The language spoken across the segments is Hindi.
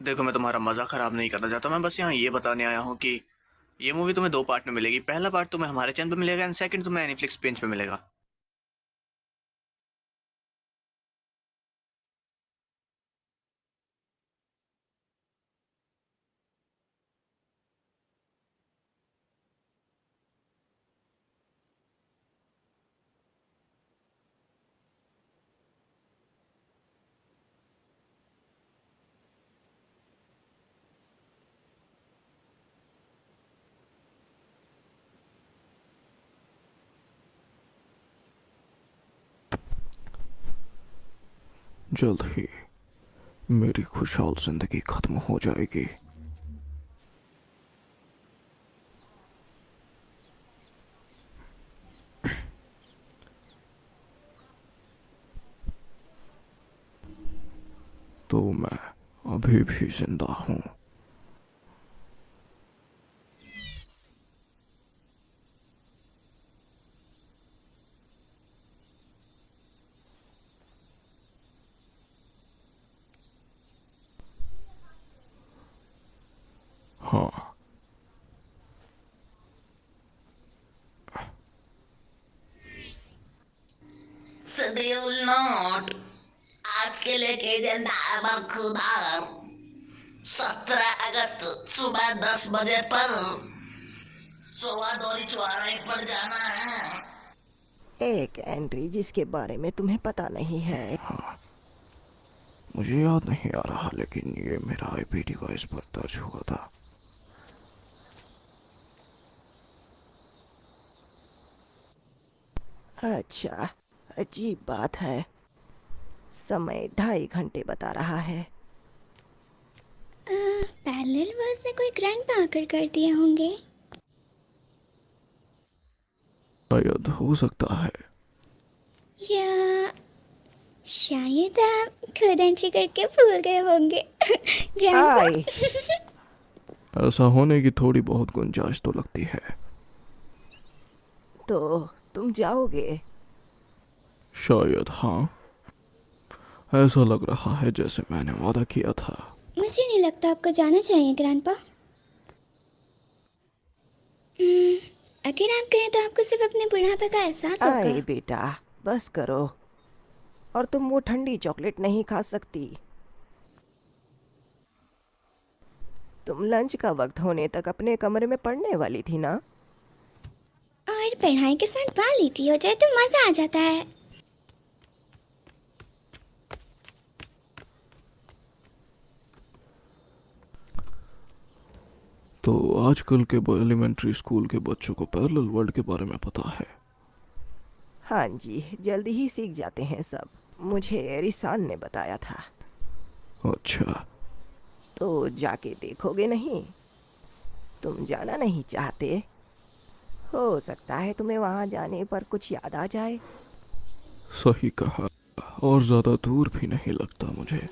देखो, मैं तुम्हारा मज़ा ख़राब नहीं करना चाहता। मैं बस यहाँ ये बताने आया हूँ कि ये मूवी तुम्हें 2 पार्ट में मिलेगी। पहला पार्ट तुम्हें हमारे चैनल पे मिलेगा एंड सेकंड तुम्हें एनीफ्लिक्स बेंच पे मिलेगा। जल्द ही मेरी खुशहाल जिंदगी खत्म हो जाएगी। तो मैं अभी भी जिंदा हूँ। हाँ। Schedule note. आज के लिए केजेंडा बरखुरदार। 17 अगस्त सुबह 10 बजे पर सोवादोरी चौराहे पर जाना है। एक एंट्री जिसके बारे में तुम्हें पता नहीं है। मुझे याद नहीं आ रहा, लेकिन ये मेरा आईपी डिवाइस पर दर्ज हुआ था। अच्छा, अजीब बात है। समय 2.5 घंटे बता रहा है। पैरेलल वर्ल्ड से कोई ग्रैंड आकर कर दिए होंगे। शायद हो सकता है। या शायद आप खुद एंट्री करके भूल गए होंगे। ग्रैंडपा। हाय। ऐसा होने की थोड़ी बहुत गुंजाइश तो लगती है। तो तुम जाओगे? शायद हाँ। ऐसा लग रहा है जैसे मैंने वादा किया था। मुझे नहीं लगता आपको जाना चाहिए ग्रैंडपा। अगर आप गए तो आपको सिर्फ अपने बुढ़ापे का एहसास होगा। आए बेटा, बस करो। और तुम वो ठंडी चॉकलेट नहीं खा सकती। तुम लंच का वक्त होने तक अपने कमरे में पढ़ने वाली थी ना? और पढ़ाई के साथ बाल लिटी हो जाए तो मजा आ जाता है। तो आजकल के एलिमेंट्री स्कूल के बच्चों को पैरेलल वर्ल्ड के बारे में पता है। हाँ जी, जल्दी ही सीख जाते हैं सब। मुझे रिसान ने बताया था। अच्छा। तो जाके देखोगे नहीं? तुम जाना नहीं चाहते? हो सकता है तुम्हें वहाँ जाने पर कुछ याद आ जाए। सही कहा। और ज्यादा दूर भी नहीं लगता मुझे।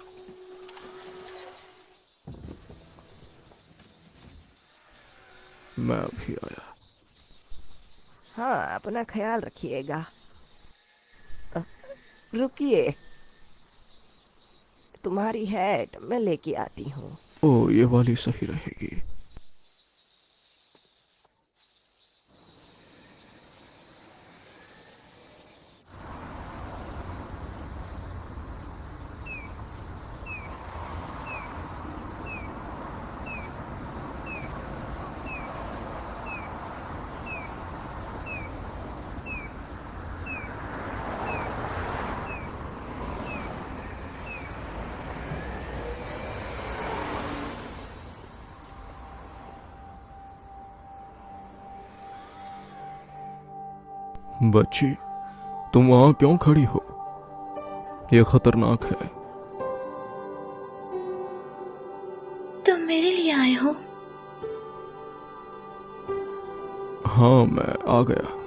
मैं अभी आया। हाँ, अपना ख्याल रखिएगा। रुकिए, तुम्हारी हैट मैं लेके आती हूँ। ओ, ये वाली सही रहेगी। बच्ची, तुम वहां क्यों खड़ी हो? यह खतरनाक है। तुम मेरे लिए आए हो? हाँ, मैं आ गया।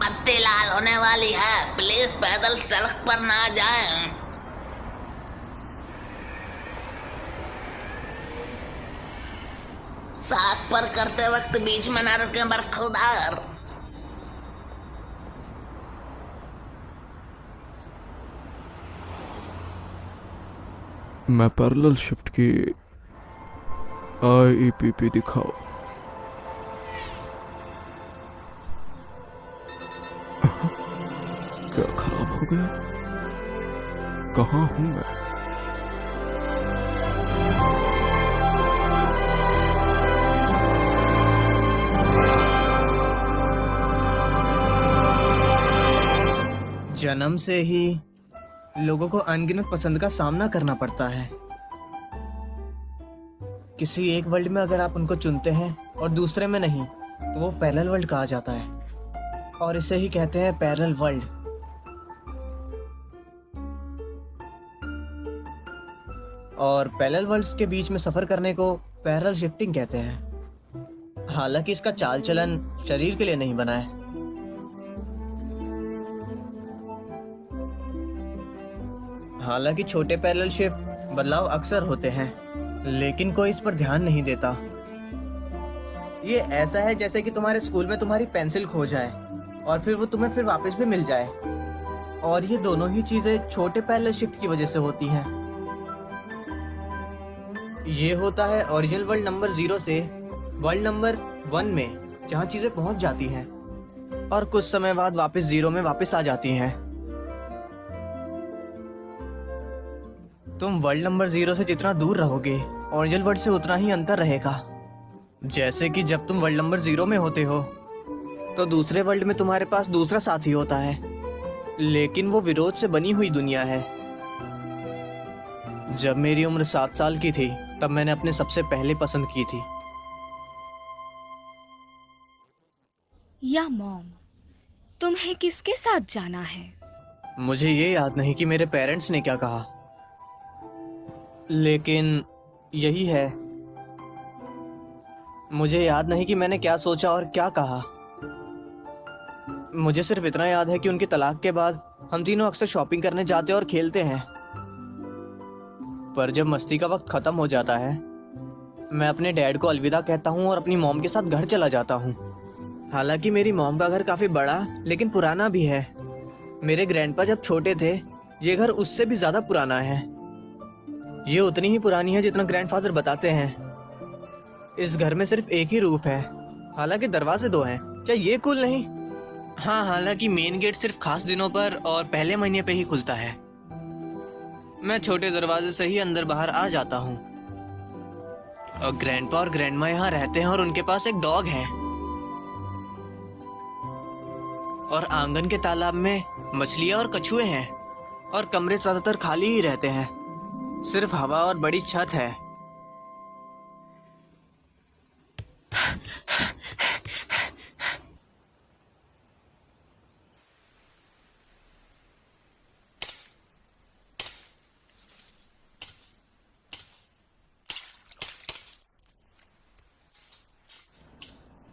बत्ती लाल होने वाली है, प्लीज पैदल सड़क पर ना जाएं। सड़क पर करते वक्त बीच में न रुके बरखुरदार। मैं पैरेलल शिफ्ट की IEPP दिखाओ। क्या खराब हो गया? कहाँ हूँ मैं? जन्म से ही लोगों को अनगिनत पसंद का सामना करना पड़ता है। किसी एक वर्ल्ड में अगर आप उनको चुनते हैं और दूसरे में नहीं, तो वो पैरेलल वर्ल्ड कहा जाता है और इसे ही कहते हैं पैरेलल वर्ल्ड। और पैरेलल वर्ल्ड्स के बीच में सफर करने को पैरेलल शिफ्टिंग कहते हैं। हालांकि इसका चाल चलन शरीर के लिए नहीं बना है। हालांकि छोटे पैरेलल शिफ्ट बदलाव अक्सर होते हैं, लेकिन कोई इस पर ध्यान नहीं देता। ये ऐसा है जैसे कि तुम्हारे स्कूल में तुम्हारी पेंसिल खो जाए और फिर वो तुम्हें फिर वापस भी मिल जाए। और ये दोनों ही चीजें छोटे पैरेलल शिफ्ट की वजह से होती हैं। ये होता है ओरिजिनल वर्ल्ड नंबर 0 से वर्ल्ड नंबर 1 में, जहाँ चीजें पहुंच जाती हैं और कुछ समय बाद वापस 0 में वापस आ जाती हैं। तुम वर्ल्ड नंबर 0 से जितना दूर रहोगे, ओरिजिनल वर्ल्ड से उतना ही अंतर रहेगा। जैसे कि जब तुम वर्ल्ड नंबर 0 में होते हो, तो दूसरे वर्ल्ड में तुम्हारे पास दूसरा साथी होता है, लेकिन वो विरोध से बनी हुई दुनिया है। जब मेरी उम्र 7 साल की थी, तब मैंने अपने सबसे पहले पसंद की थी। या मॉम, तुम्हें किसके साथ जाना है? मुझे ये याद नहीं कि मेरे पेरेंट्स ने क्या कहा, लेकिन यही है। मुझे याद नहीं कि मैंने क्या सोचा और क्या कहा। मुझे सिर्फ इतना याद है कि उनके तलाक के बाद हम तीनों अक्सर शॉपिंग करने जाते और खेलते हैं। पर जब मस्ती का वक्त खत्म हो जाता है, मैं अपने डैड को अलविदा कहता हूँ और अपनी मॉम के साथ घर चला जाता हूँ। हालांकि मेरी मॉम का घर काफी बड़ा लेकिन पुराना भी है। मेरे ग्रैंडपा जब छोटे थे, ये घर उससे भी ज्यादा पुराना है। ये उतनी ही पुरानी है जितना ग्रैंडफादर बताते हैं। इस घर में सिर्फ एक ही रूफ है, हालांकि दरवाजे 2 हैं। क्या ये कूल नहीं? हाँ, हालांकि मेन गेट सिर्फ खास दिनों पर और पहले महीने पे ही खुलता है। मैं छोटे दरवाजे से ही अंदर बाहर आ जाता हूँ। और ग्रैंडपा और ग्रैंडमा यहाँ रहते हैं और उनके पास एक डॉग है। और आंगन के तालाब में मछलियाँ और कछुए हैं। और कमरे ज्यादातर खाली ही रहते हैं, सिर्फ हवा और बड़ी छत है।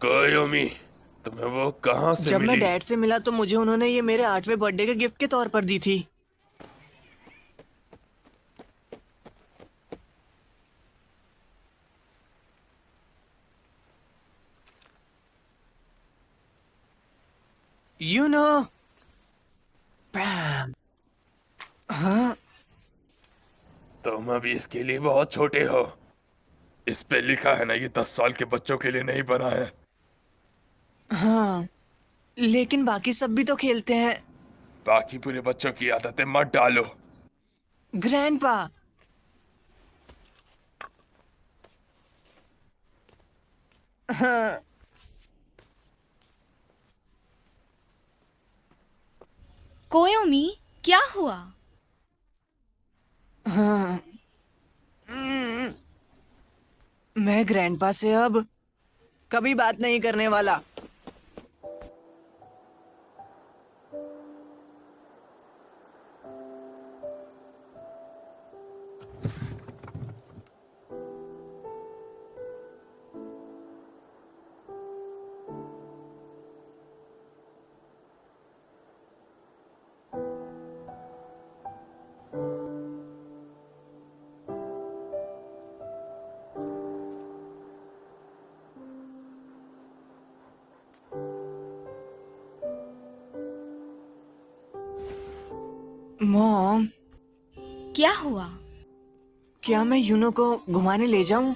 कोयोमी, तुम्हें वो कहाँ से जब मिली? मैं डैड से मिला तो मुझे उन्होंने ये मेरे 8वें बर्थडे के गिफ्ट के तौर पर दी थी। You know, Bam. हाँ, तुम अभी इसके लिए बहुत छोटे हो। इस पे लिखा है ना, ये 10 साल के बच्चों के लिए नहीं बना है। हाँ, लेकिन बाकी सब भी तो खेलते हैं। बाकी पूरे बच्चों की आदतें मत डालो। ग्रैंडपा, हाँ, कोयोमी, क्या हुआ? हाँ, मैं ग्रैंडपा से अब कभी बात नहीं करने वाला। मॉम, क्या हुआ? क्या मैं यूनो को घुमाने ले जाऊं?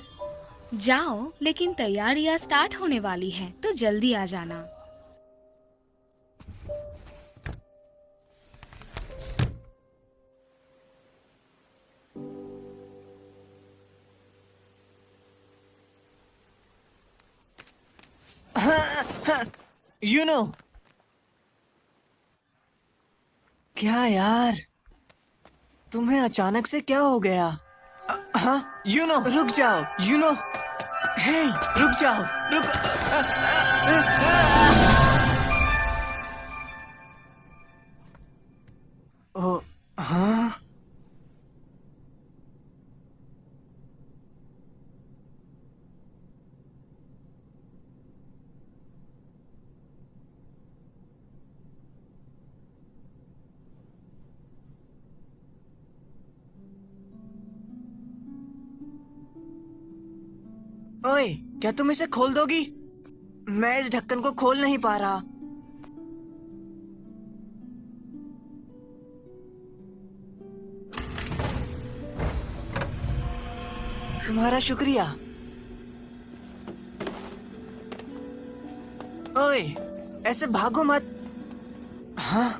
जाओ, लेकिन तैयारियां स्टार्ट होने वाली है तो जल्दी आ जाना। यूनो, क्या यार, तुम्हें अचानक से क्या हो गया? हाँ, यूनो रुक जाओ, यूनो, हे रुक जाओ, रुक। ओ, हाँ, ओए, क्या तुम इसे खोल दोगी? मैं इस ढक्कन को खोल नहीं पा रहा। तुम्हारा शुक्रिया। ओए, ऐसे भागो मत। हाँ,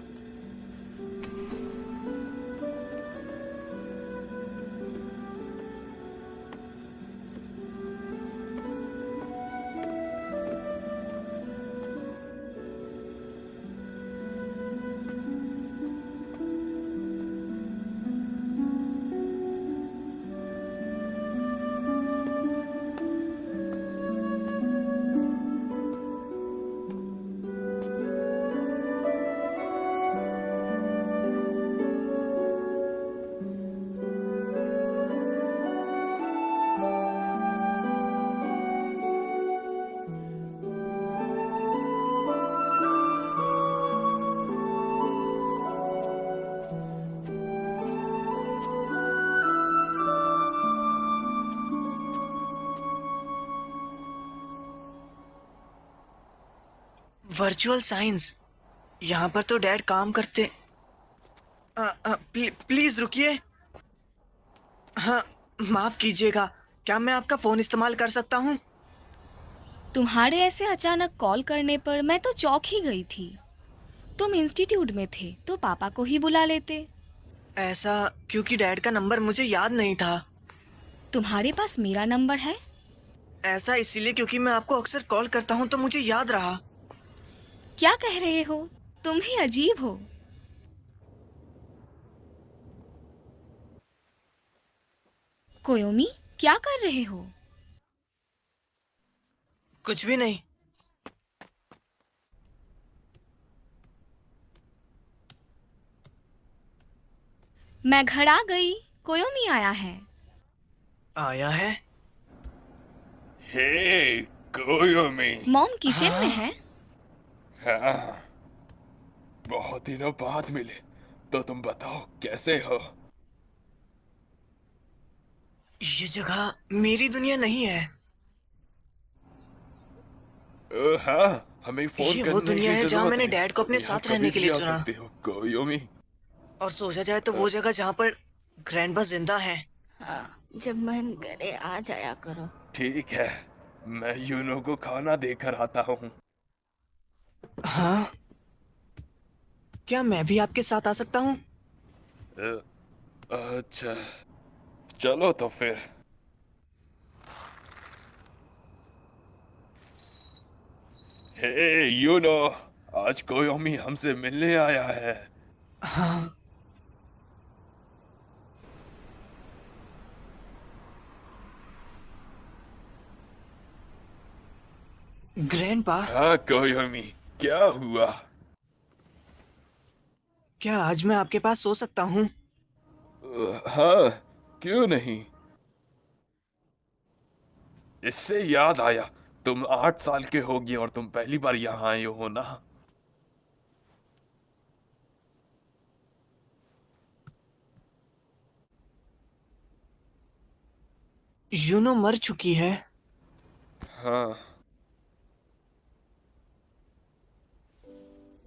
वर्चुअल साइंस, यहाँ पर तो डैड काम करते। प्लीज रुकिए। हाँ, माफ कीजिएगा, क्या मैं आपका फोन इस्तेमाल कर सकता हूँ? तुम्हारे ऐसे अचानक कॉल करने पर मैं तो चौंक ही गई थी। तुम इंस्टीट्यूट में थे तो पापा को ही बुला लेते। ऐसा क्योंकि डैड का नंबर मुझे याद नहीं था। तुम्हारे पास मेरा नंबर है? ऐसा इसीलिए क्योंकि मैं आपको अक्सर कॉल करता हूँ तो मुझे याद रहा। क्या कह रहे हो? तुम ही अजीब हो। कोयोमी, क्या कर रहे हो? कुछ भी नहीं। मैं घर आ गई। कोयोमी आया है। आया है? हे कोयोमी। मॉम किचन में है। हाँ, बहुत दिनों बाद मिले। तो तुम बताओ कैसे हो? ये जगह मेरी दुनिया नहीं है। हाँ, हमें फोन ये करने वो की दुनिया है जहाँ जरूरत मैंने है। डैड को अपने यहाँ साथ रहने कभी के भी लिए आ चुना। सकते हो कोयोमी। और सोचा जाए तो वो जगह जहाँ पर ग्रैंडपा जिंदा है। जब मन करे आ जाया करो। ठीक है, मैं यूनो को खाना देकर आता हूँ। हाँ, क्या मैं भी आपके साथ आ सकता हूँ? अच्छा, चलो तो फिर। हे यूनो, आज कोयोमी हमसे मिलने आया है। हाँ, ग्रैंडपा, हाँ कोयोमी, क्या हुआ? क्या आज मैं आपके पास सो सकता हूँ? हाँ, क्यों नहीं? इससे याद आया, तुम 8 साल के होगी और तुम पहली बार यहाँ आए हो ना? यूनो मर चुकी है। हाँ,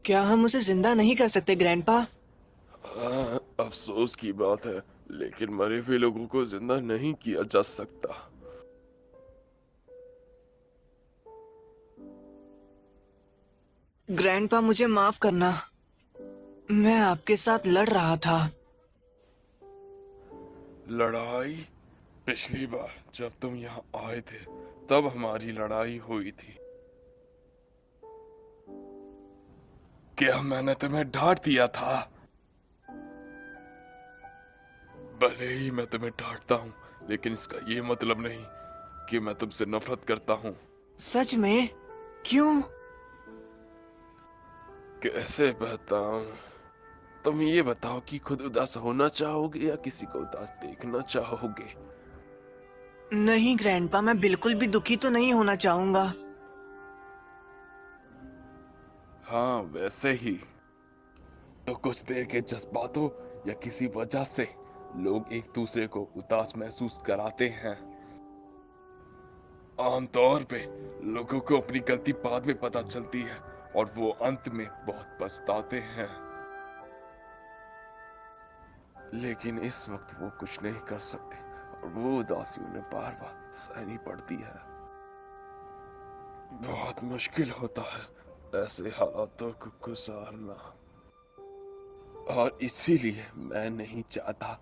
क्या हम उसे जिंदा नहीं कर सकते ग्रैंडपा? अफसोस की बात है, लेकिन मरे हुए लोगों को जिंदा नहीं किया जा सकता। ग्रैंडपा, मुझे माफ करना। मैं आपके साथ लड़ रहा था। लड़ाई? पिछली बार जब तुम यहाँ आए थे तब हमारी लड़ाई हुई थी। क्या मैंने तुम्हें डांट दिया था? भले ही मैं तुम्हें डांटता हूँ, लेकिन इसका ये मतलब नहीं कि मैं तुमसे नफरत करता हूँ। सच में? क्यों? कैसे बताऊं? तुम ये बताओ कि खुद उदास होना चाहोगे या किसी को उदास देखना चाहोगे? नहीं ग्रैंडपा, मैं बिल्कुल भी दुखी तो नहीं होना चाहूंगा। हाँ, वैसे ही। तो कुछ देर के जज्बातों या किसी वजह से लोग एक दूसरे को उदास महसूस कराते हैं। आमतौर पे लोगों को अपनी गलती बाद में पता चलती है और वो अंत में बहुत पछताते हैं। लेकिन इस वक्त वो कुछ नहीं कर सकते और वो उदासी उन्हें बार बार सहनी पड़ती है। बहुत मुश्किल होता है ऐसे हालातों को गुजारना, और इसीलिए मैं नहीं चाहता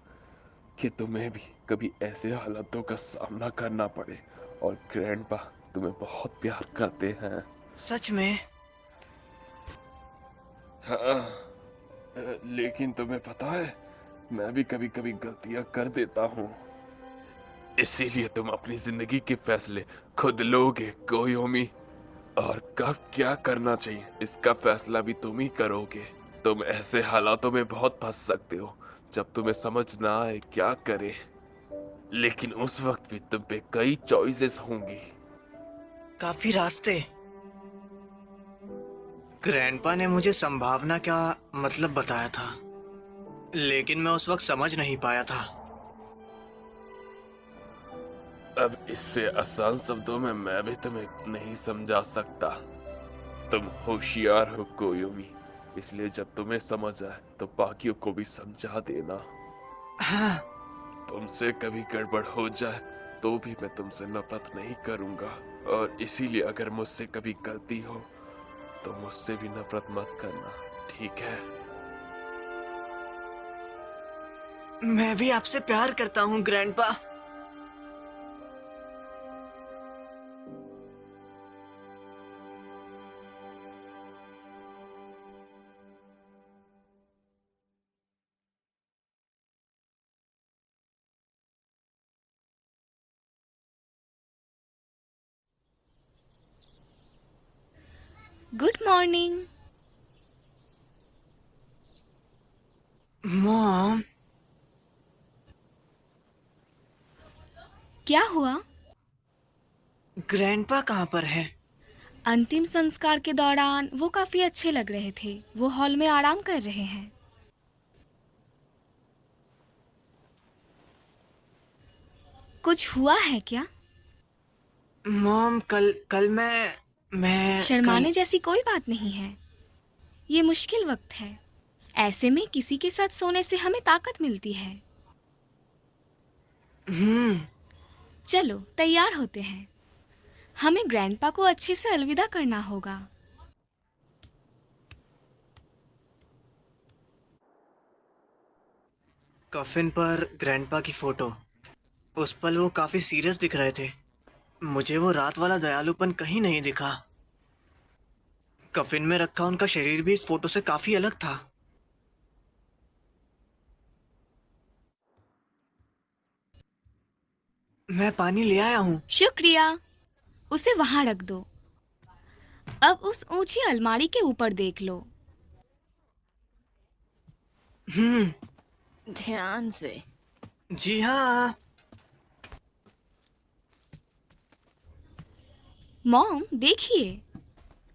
कि तुम्हें भी कभी ऐसे हालातों का सामना करना पड़े। और ग्रैंडपा तुम्हें बहुत प्यार करते हैं। सच में? हाँ, लेकिन तुम्हें पता है, मैं भी कभी कभी गलतियां कर देता हूँ। इसीलिए तुम अपनी जिंदगी के फैसले खुद लोगे कोयोमी, और कब क्या करना चाहिए इसका फैसला भी तुम ही करोगे। तुम ऐसे हालातों में बहुत फंस सकते हो जब तुम्हें समझ ना आए क्या करे, लेकिन उस वक्त भी तुम पे कई चॉइसेस होंगी। काफी रास्ते। ग्रैंडपा ने मुझे संभावना का मतलब बताया था, लेकिन मैं उस वक्त समझ नहीं पाया था। अब इससे आसान शब्दों में मैं भी तुम्हें नहीं समझा सकता। तुम होशियार हो कोयोमी, इसलिए जब तुम्हें समझ आए तो बाकियों को भी समझा देना। हाँ। तुमसे कभी गड़बड़ हो जाए तो भी मैं तुमसे नफरत नहीं करूंगा, और इसीलिए अगर मुझसे कभी गलती हो तो मुझसे भी नफरत मत करना, ठीक है? मैं भी आपसे प्यार करता हूँ ग्रैंडपा। Good morning. मॉम, क्या हुआ? ग्रैंडपा कहाँ पर है? अंतिम संस्कार के दौरान वो काफी अच्छे लग रहे थे। वो हॉल में आराम कर रहे हैं। कुछ हुआ है क्या? मॉम, कल मैं शर्माने जैसी कोई बात नहीं है। ये मुश्किल वक्त है। ऐसे में किसी के साथ सोने से हमें ताकत मिलती है। चलो तैयार होते हैं। हमें ग्रैंडपा को अच्छे से अलविदा करना होगा। कफिन पर ग्रैंडपा की फोटो। उस पल वो काफी सीरियस दिख रहे थे। मुझे वो रात वाला दयालुपन कहीं नहीं दिखा। कफिन में रखा उनका शरीर भी इस फोटो से काफी अलग था। मैं पानी ले आया हूँ। शुक्रिया। उसे वहां रख दो। अब उस ऊंची अलमारी के ऊपर देख लो। ध्यान से। जी हाँ। मॉम देखिए।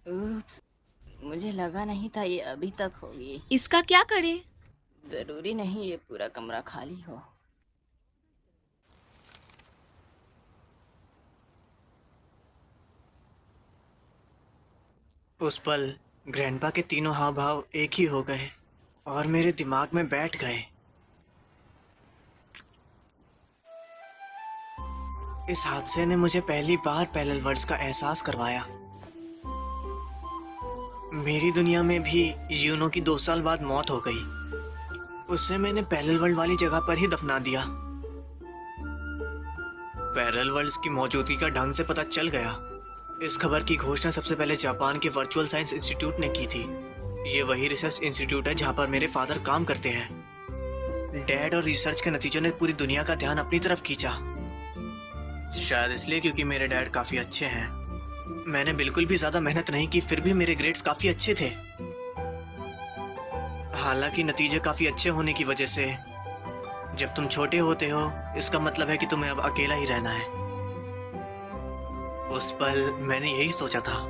उप्स, मुझे लगा नहीं था ये अभी तक होगी। इसका क्या करें? जरूरी नहीं ये पूरा कमरा खाली हो। उस पल ग्रैंडपा के तीनों हाव भाव एक ही हो गए और मेरे दिमाग में बैठ गए। इस हादसे ने मुझे पहली बार पैरेलल वर्ल्ड्स का एहसास करवाया। मेरी दुनिया में भी यूनो की 2 साल बाद मौत हो गई। उसे मैंने पैरेलल वर्ल्ड वाली जगह पर ही दफना दिया। पैरेलल वर्ल्ड्स की मौजूदगी का ढंग से पता चल गया। इस खबर की घोषणा सबसे पहले जापान के वर्चुअल साइंस इंस्टीट्यूट ने की थी। ये वही रिसर्च इंस्टीट्यूट है जहाँ पर मेरे फादर काम करते हैं। डैड और रिसर्च के नतीजों ने पूरी दुनिया का ध्यान अपनी तरफ खींचा। शायद इसलिए क्योंकि मेरे डैड काफी अच्छे हैं। मैंने बिल्कुल भी ज्यादा मेहनत नहीं की, फिर भी मेरे ग्रेड्स काफी अच्छे थे। हालांकि नतीजे काफी अच्छे होने की वजह से जब तुम छोटे होते हो इसका मतलब है कि तुम्हें अब अकेला ही रहना है। उस पल मैंने यही सोचा था,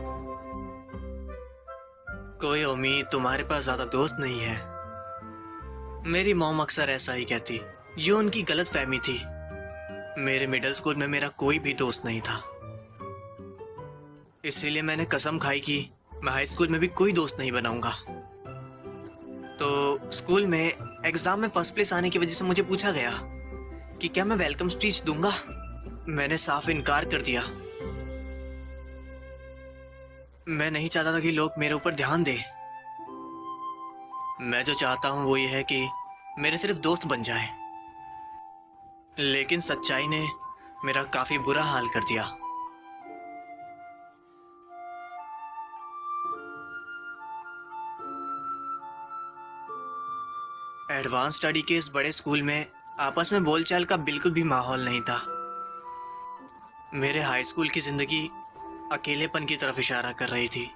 कोई उम्मीद, तुम्हारे पास ज्यादा दोस्त नहीं है। मेरी मॉम अक्सर ऐसा ही कहती। ये उनकी गलत फहमी थी। मेरे मिडिल स्कूल में मेरा कोई भी दोस्त नहीं था, इसीलिए मैंने कसम खाई कि मैं हाई स्कूल में भी कोई दोस्त नहीं बनाऊंगा। तो स्कूल में एग्जाम में फर्स्ट प्लेस आने की वजह से मुझे पूछा गया कि क्या मैं वेलकम स्पीच दूंगा। मैंने साफ इनकार कर दिया। मैं नहीं चाहता था कि लोग मेरे ऊपर ध्यान दें। मैं जो चाहता हूं वो ये है कि मेरे सिर्फ दोस्त बन जाएं। लेकिन सच्चाई ने मेरा काफी बुरा हाल कर दिया। एडवांस स्टडी के इस बड़े स्कूल में आपस में बोलचाल का बिल्कुल भी माहौल नहीं था। मेरे हाई स्कूल की जिंदगी अकेलेपन की तरफ इशारा कर रही थी।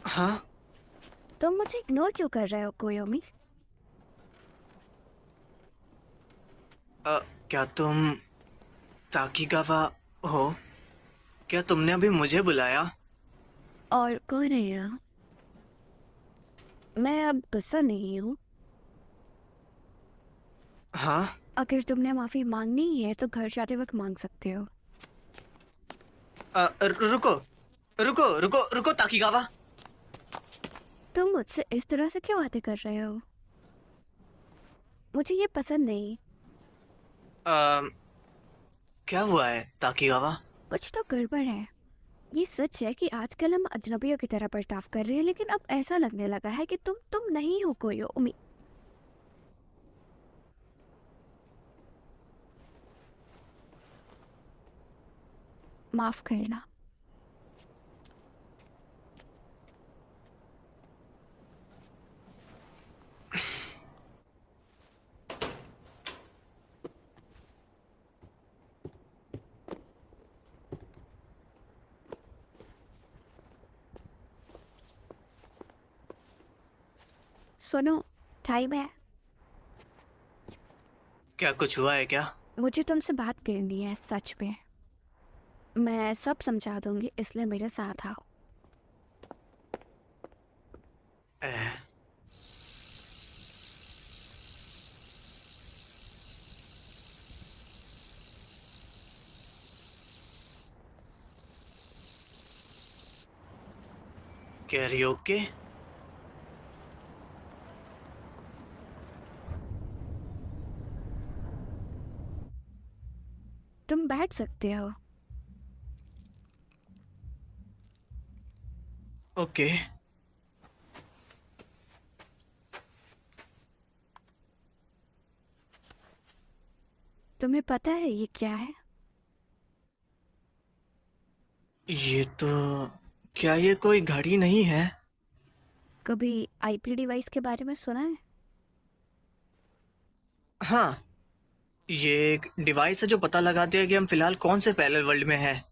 हाँ, तुम मुझे इग्नोर क्यों कर रहे हो कोयोमी? क्या तुम ताकीगावा हो? क्या तुमने अभी मुझे बुलाया? और कौन है यहाँ? मैं अब गुस्सा नहीं हूँ। हाँ, अगर तुमने माफी मांगनी ही है तो घर जाते वक्त मांग सकते हो। रुको रुको रुको रुको ताकीगावा। तुम मुझसे इस तरह से क्यों बातें कर रहे हो? मुझे ये पसंद नहीं। क्या हुआ है ताकीगावा? कुछ तो गड़बड़ है। ये सच है कि आजकल हम अजनबियों की तरह बर्ताव कर रहे हैं, लेकिन अब ऐसा लगने लगा है कि तुम नहीं हो कोई उम्मीद। माफ करना। सुनो, टाइम है। क्या कुछ हुआ है क्या? मुझे तुमसे बात करनी है, सच में। मैं सब समझा दूंगी, इसलिए मेरे साथ आओ। कैरियोके? तुम बैठ सकते हो। ओके। तुम्हें पता है ये क्या है? ये तो, क्या ये कोई घड़ी नहीं है? कभी आईपी डिवाइस के बारे में सुना है? हाँ, ये एक डिवाइस है जो पता लगाती है कि हम फिलहाल कौन से पैरेलल वर्ल्ड में हैं।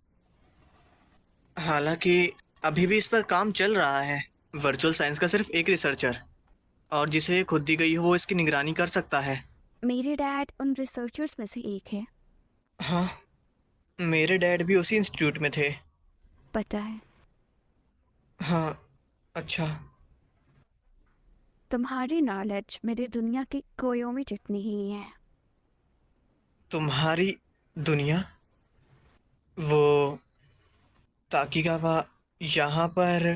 हालांकि अभी भी इस पर काम चल रहा है। वर्चुअल साइंस का सिर्फ एक रिसर्चर, और जिसे ये खुद दी गई हो वो इसकी निगरानी कर सकता है। मेरे डैड उन रिसर्चर्स में से एक है। हाँ, मेरे डैड भी उसी इंस्टीट्यूट में थे। पता है। हाँ, अच्छा। तुम्हारी नॉलेज मेरी दुनिया की कोयोमी जितनी ही है। तुम्हारी दुनिया? वो ताकीगावा यहाँ पर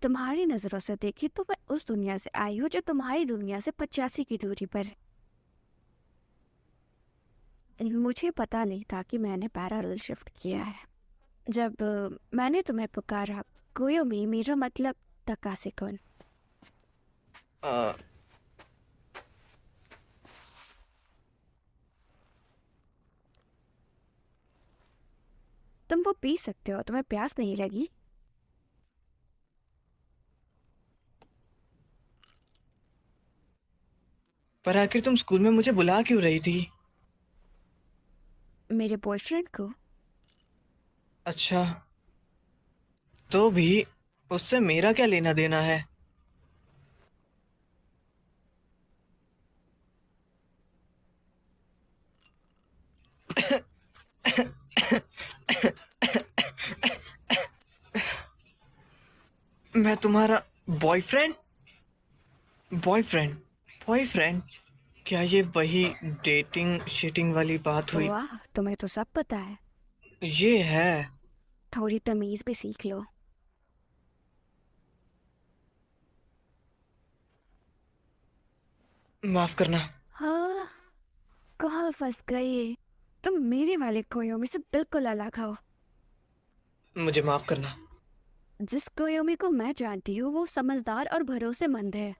तुम्हारी नजरों से देखी तो मैं उस दुनिया से आई हूँ जो तुम्हारी दुनिया से 85 की दूरी पर है। मुझे पता नहीं था कि मैंने पैरेलल शिफ्ट किया है। जब मैंने तुम्हें पुकारा कोयोमी, मेरा मतलब तकासे-कुन। आ, तुम वो पी सकते हो, तुम्हें प्यास नहीं लगी? पर आखिर तुम स्कूल में मुझे बुला क्यों रही थी? मेरे बॉयफ्रेंड को। अच्छा, तो भी उससे मेरा क्या लेना देना है? मैं तुम्हारा बॉयफ्रेंड? बॉयफ्रेंड? बॉयफ्रेंड? क्या ये वही डेटिंग शीटिंग वाली बात हुई? वाह, तुम्हें तो सब पता है। ये है। थोड़ी तमीज भी सीख लो। माफ करना। हाँ, कहाँ फंस गई? तुम मेरे वाले कोयोमी से बिल्कुल अलग हो। मुझे माफ करना। जिस कोयोमी को मैं जानती हूँ वो समझदार और भरोसेमंद है।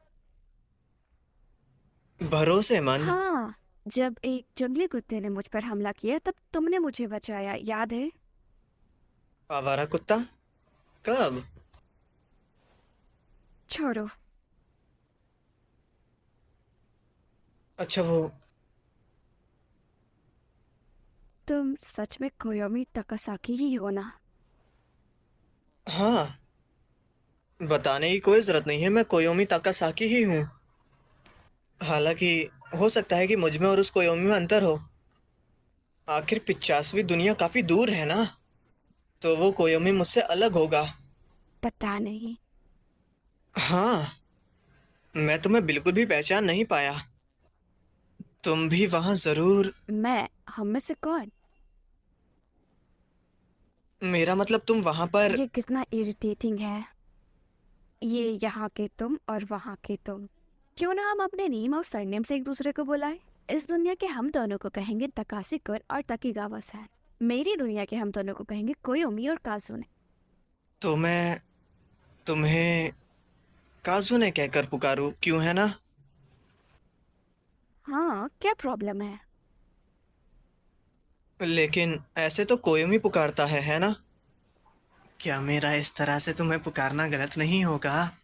भरोसेमंद? हाँ, जब एक जंगली कुत्ते ने मुझ पर हमला किया तब तुमने मुझे बचाया, याद है? आवारा कुत्ता? कब? छोड़ो। अच्छा, वो तुम सच में कोयोमी तकासाकी ही हो ना? हाँ, बताने की कोई जरूरत नहीं है, मैं कोयोमी ताकासाकी ही हूँ। हालांकि हो सकता है कि मुझ में और उस कोयोमी में अंतर हो। आखिर 50वीं दुनिया काफी दूर है ना, तो वो कोयोमी मुझसे अलग होगा। पता नहीं। हाँ, मैं तुम्हें बिल्कुल भी पहचान नहीं पाया। तुम भी वहां जरूर। मैं? हम में से कौन? मेरा मतलब तुम वहां पर। ये कितना इरिटेटिंग है, ये यहाँ के तुम और वहाँ के तुम। क्यों ना हम अपने नेम और सरनेम से एक दूसरे को बुलाएं? इस दुनिया के हम दोनों को कहेंगे तकासी-कुन और तकीगावा-सान। मेरी दुनिया के हम दोनों को कहेंगे कोयोमी और काजुने। तो मैं तुम्हें काजुने कहकर पुकारूं, क्यों है ना? हाँ, क्या प्रॉब्लम है? लेकिन ऐसे तो कोयोमी पुकारता है ना? क्या मेरा इस तरह से तुम्हें पुकारना गलत नहीं होगा?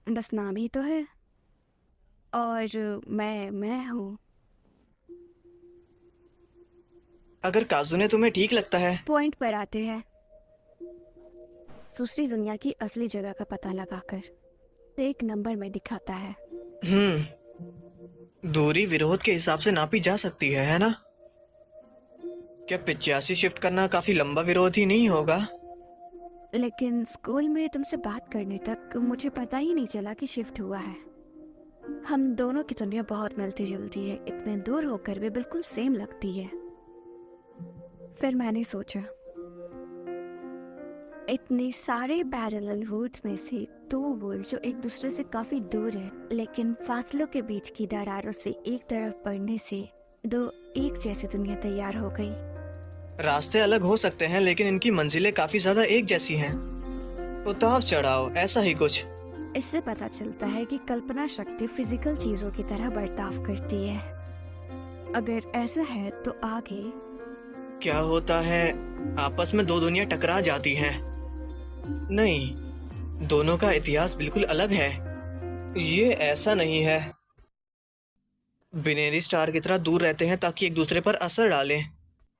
बस नाम ही तो है। और मैं हूँ। अगर काजुने तुम्हें ठीक लगता है। पॉइंट पर आते हैं। दूसरी दुनिया की असली जगह का पता लगाकर एक नंबर में दिखाता है। दूरी विरोध के हिसाब से नापी जा सकती है ना? क्या 85 शिफ्ट करना काफी लंबा विरोध ही नहीं होगा? लेकिन स्कूल में तुमसे बात करने तक मुझे पता ही नहीं चला कि शिफ्ट हुआ है। हम दोनों की दुनिया बहुत मिलती जुलती है, इतने दूर होकर भी बिल्कुल सेम लगती है। फिर मैंने सोचा, इतने सारे पैरेलल वर्ल्ड्स में से दो वर्ल्ड जो एक दूसरे से काफी दूर है, लेकिन फासलों के बीच की दरारों से एक तरफ पड़ने से दो एक जैसी दुनिया तैयार हो गई। रास्ते अलग हो सकते हैं, लेकिन इनकी मंजिलें काफी ज्यादा एक जैसी हैं। उतार चढ़ाव, ऐसा ही कुछ। इससे पता चलता है कि कल्पना शक्ति फिजिकल चीजों की तरह बर्ताव करती है। अगर ऐसा है तो आगे क्या होता है, आपस में दो दुनिया टकरा जाती हैं। नहीं, दोनों का इतिहास बिल्कुल अलग है। ये ऐसा नहीं है। बिनेरी स्टार की तरह दूर रहते हैं ताकि एक दूसरे पर असर डालें,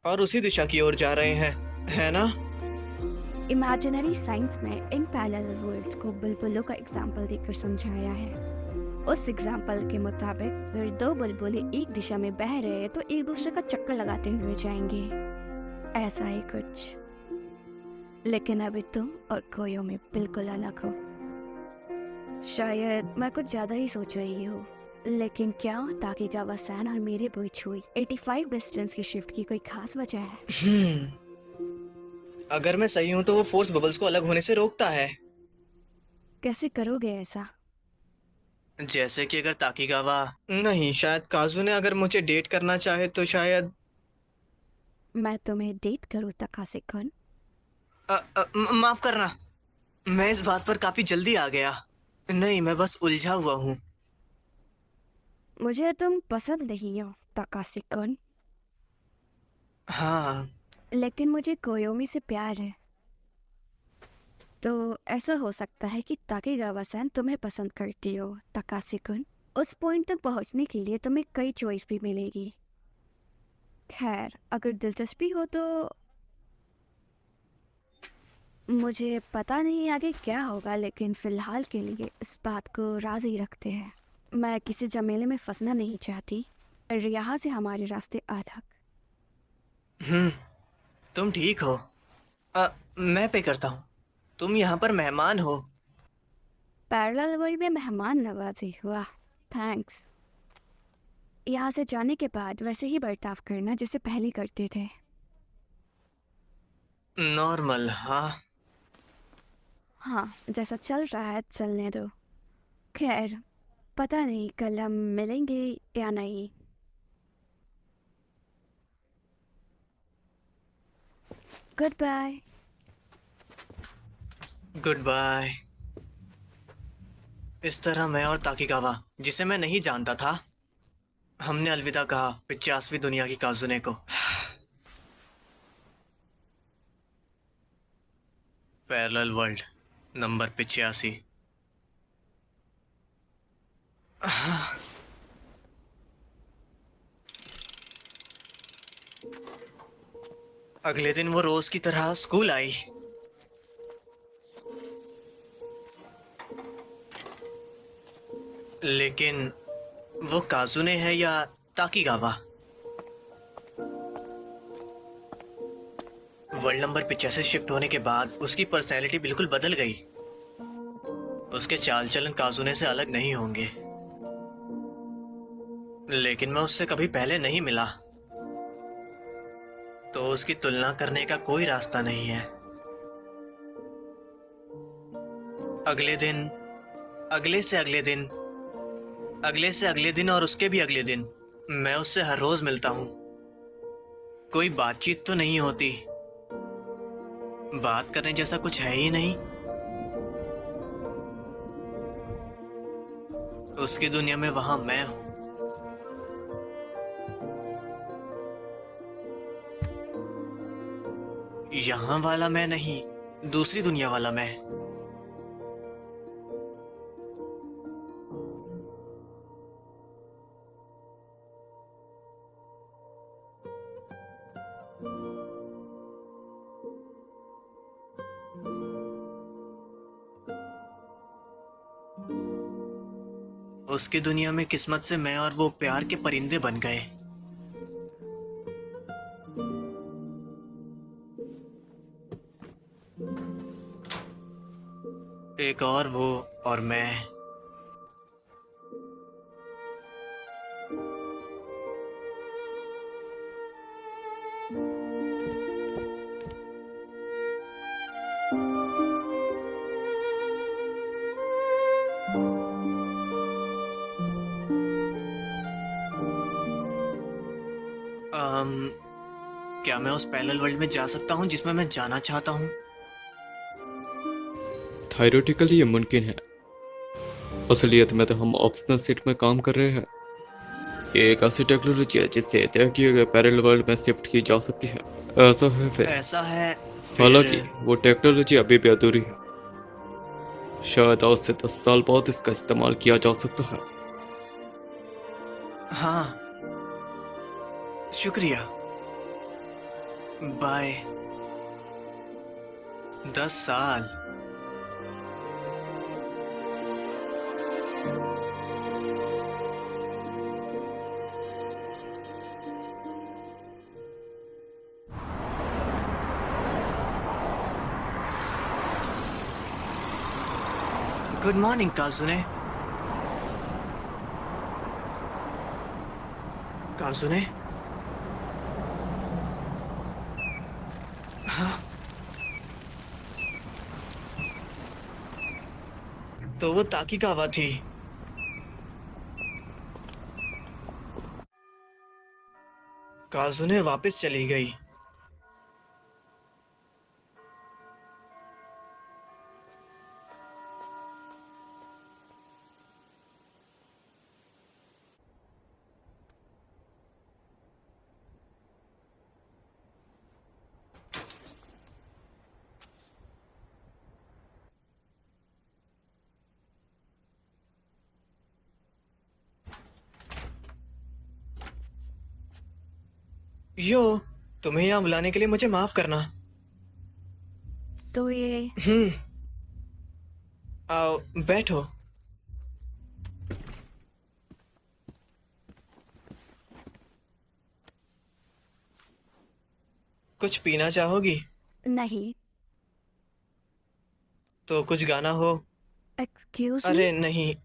और उसी दिशा की ओर जा रहे हैं, है ना? इमेजिनरी साइंस में इन पैरेलल वर्ल्ड्स को बुलबुलों का एग्जाम्पल देकर समझाया है। उस एग्जाम्पल के मुताबिक अगर दो बुलबुलें एक दिशा में बह रहे हैं तो एक दूसरे का चक्कर लगाते हुए जाएंगे, ऐसा ही कुछ। लेकिन अभी तुम और कोयोमी बिल्कुल अलग हो। शायद मैं कुछ ज्यादा ही सोच रही हूँ, लेकिन क्या ताकीगावा-सान और मेरे बीच हुई 85 डिस्टेंस की शिफ्ट की कोई खास वजह है? अगर मैं सही हूं तो वो फोर्स बबल्स को अलग होने से रोकता है। कैसे करोगे ऐसा? जैसे कि अगर ताकीगावा नहीं, शायद काजुने अगर मुझे डेट करना चाहे तो शायद मैं तुम्हें डेट करूँ तकासे-कुन? माफ करना, मैं इस बात पर काफी जल्दी आ गया। नहीं, मैं बस उलझा हुआ हूँ। मुझे तुम पसंद नहीं हो तकासे-कुन, हाँ, लेकिन मुझे कोयोमी से प्यार है। तो ऐसा हो सकता है कि ताकेगावा-सान तुम्हें पसंद करती हो तकासे-कुन। उस पॉइंट तक पहुंचने के लिए तुम्हें कई चॉइस भी मिलेगी। खैर, अगर दिलचस्पी हो तो मुझे पता नहीं आगे क्या होगा, लेकिन फिलहाल के लिए इस बात को राजी रखते हैं। मैं किसी झमेले में फंसना नहीं चाहती और यहाँ से हमारे रास्ते अलग। तुम ठीक हो। मैं पे करता हूँ। तुम यहाँ पर मेहमान हो। पैरेलल वर्ल्ड में मेहमान नवाजी, वाह, थैंक्स। यहाँ से जाने के बाद वैसे ही बर्ताव करना जैसे पहले करते थे। नॉर्मल, हाँ। हाँ, जैसा चल रहा है चलने दो। खैर, पता नहीं कल हम मिलेंगे या नहीं। Good bye. Good bye. इस तरह मैं और ताकीगावा, जिसे मैं नहीं जानता था, हमने अलविदा कहा 50वीं दुनिया की काजुने को। Parallel world number 85। अगले दिन वो रोज की तरह स्कूल आई। लेकिन वो काजुने है या ताकीगावा? वर्ल्ड नंबर 85 शिफ्ट होने के बाद उसकी पर्सनैलिटी बिल्कुल बदल गई। उसके चाल चलन काजुने से अलग नहीं होंगे, लेकिन मैं उससे कभी पहले नहीं मिला, तो उसकी तुलना करने का कोई रास्ता नहीं है। अगले दिन, अगले से अगले दिन, अगले से अगले दिन और उसके भी अगले दिन मैं उससे हर रोज मिलता हूं। कोई बातचीत तो नहीं होती, बात करने जैसा कुछ है ही नहीं। उसकी दुनिया में वहां मैं हूं। यहां वाला मैं नहीं, दूसरी दुनिया वाला मैं। उसकी दुनिया में किस्मत से मैं और वो प्यार के परिंदे बन गए। एक और वो और मैं। क्या मैं उस पैरेलल वर्ल्ड में जा सकता हूँ जिसमें मैं जाना चाहता हूँ? थायरोटिकली ये मुमकिन है। असलियत में तो हम ऑप्शनल सीट में काम कर रहे हैं। ये एक ऐसी टेक्नोलॉजी है जिससे तय किए गए पैरेलल वर्ल्ड में शिफ्ट की जा सकती है। ऐसा है फिर। ऐसा है हालांकि वो टेक्नोलॉजी अभी भी अधूरी है। शायद आज से 10 साल बाद इसका इस्तेमाल किया जा सकता है। हाँ, शुक्रिया। बाय। 10 साल। Good morning Kazune. काजुने? तो वो ताकिगावा थी। काजुने वापस चली गई। यो, तुम्हें यहाँ बुलाने के लिए मुझे माफ करना। तो ये आओ बैठो। कुछ पीना चाहोगी? नहीं। तो कुछ गाना हो। एक्सक्यूज अरे मी। नहीं।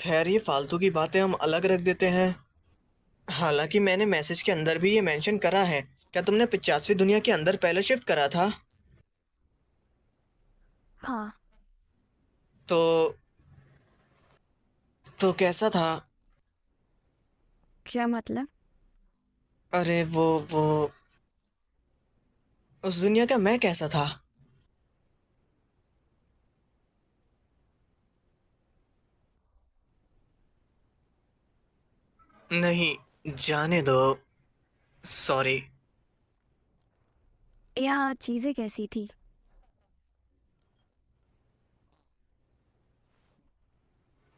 खैर ये फालतू की बातें हम अलग रख देते हैं। हालांकि मैंने मैसेज के अंदर भी ये मेंशन करा है। क्या तुमने 50वीं दुनिया के अंदर पहले शिफ्ट करा था? हाँ। तो कैसा था? क्या मतलब? अरे वो उस दुनिया का मैं कैसा था? नहीं, जाने दो। सॉरी। यहाँ चीजें कैसी थी?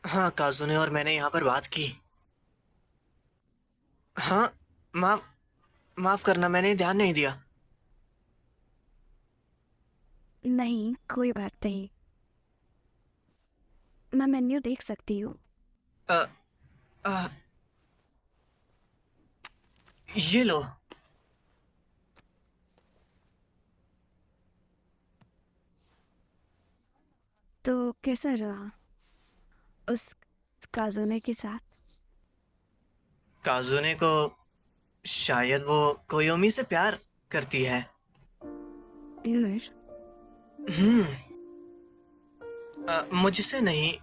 हाँ, काजुने और मैंने यहाँ पर बात की। हाँ, माफ माफ करना, मैंने ध्यान नहीं दिया। नहीं, कोई बात नहीं। मैं मेन्यू देख सकती हूँ। अ, अ, ये लो। तो कैसा रहा उस काजुने के साथ? काजुने को शायद वो कोयोमी से प्यार करती है। प्यार? हम्म। मुझसे नहीं।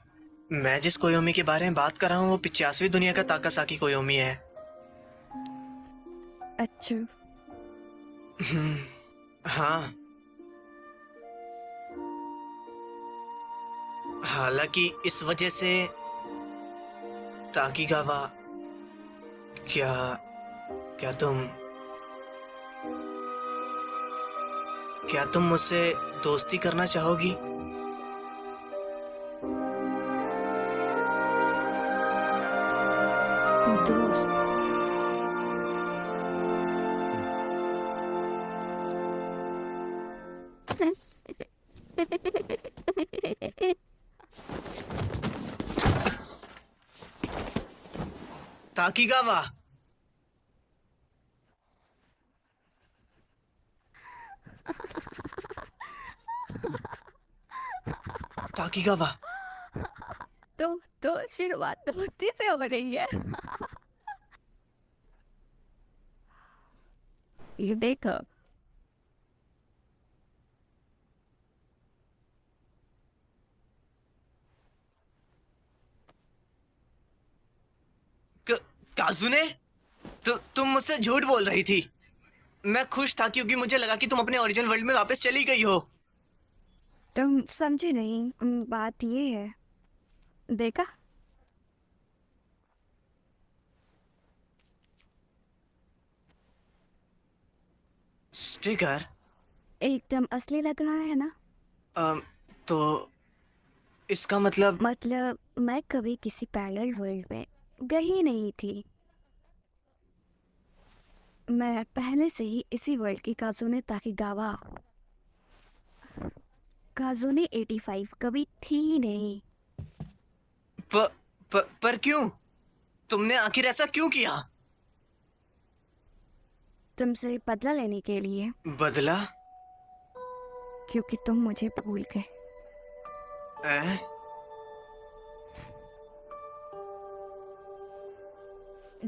मैं जिस कोयोमी के बारे में बात कर रहा हूँ वो 50वीं दुनिया का ताकासाकी कोयोमी है। अच्छा। हाँ। हालांकि इस वजह से ताकीगावा, क्या क्या तुम मुझसे दोस्ती करना चाहोगी? दोस्त? ताकीगावा। ताकीगावा। तो शुरुआत दोस्ती से हो रही है। ये देखो। काजुने, तुम मुझसे झूठ बोल रही थी। मैं खुश था क्योंकि मुझे लगा कि तुम अपने ओरिजिनल वर्ल्ड में वापस चली गई हो। तुम समझे नहीं। बात ये है, देखा? स्टिकर? एकदम असली लग रहा है ना? तो इसका मतलब? मैं कभी किसी पैरेलल वर्ल्ड में गई नहीं थी। मैं पहले से ही इसी वर्ल्ड की काजुने ताकीगावा। काजुने 85 कभी थी ही नहीं। पर क्यों? तुमने आखिर ऐसा क्यों किया? तुमसे बदला लेने के लिए। बदला? क्योंकि तुम मुझे भूल गए।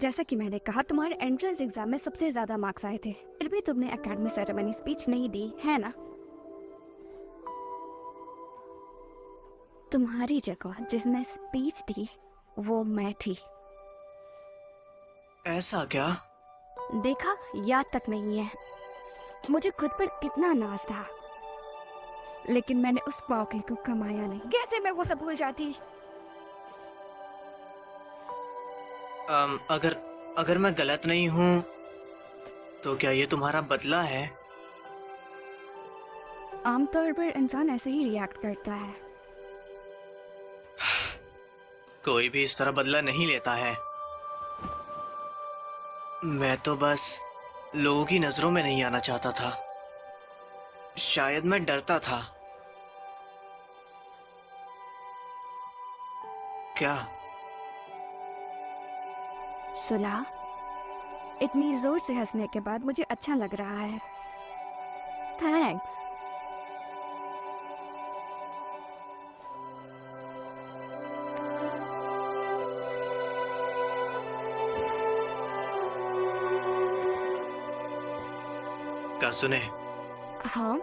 जैसा कि मैंने कहा, तुम्हारे एंट्रेंस एग्जाम में सबसे ज्यादा मार्क्स आए थे, फिर भी तुमने एकेडमी सेरेमनी स्पीच नहीं दी, है ना? तुम्हारी जगह जिसने स्पीच दी वो मैं थी। ऐसा क्या? देखा, याद तक नहीं है। मुझे खुद पर कितना नाज था, लेकिन मैंने उस मौके को कमाया नहीं। कैसे मैं वो सब भूल जाती? अगर मैं गलत नहीं हूँ तो क्या ये तुम्हारा बदला है? आमतौर पर इंसान ऐसे ही रिएक्ट करता है। कोई भी इस तरह बदला नहीं लेता है। मैं तो बस लोगों की नजरों में नहीं आना चाहता था। शायद मैं डरता था। क्या? सुलह, इतनी जोर से हंसने के बाद मुझे अच्छा लग रहा है। थैंक्स। का सुने, हाँ?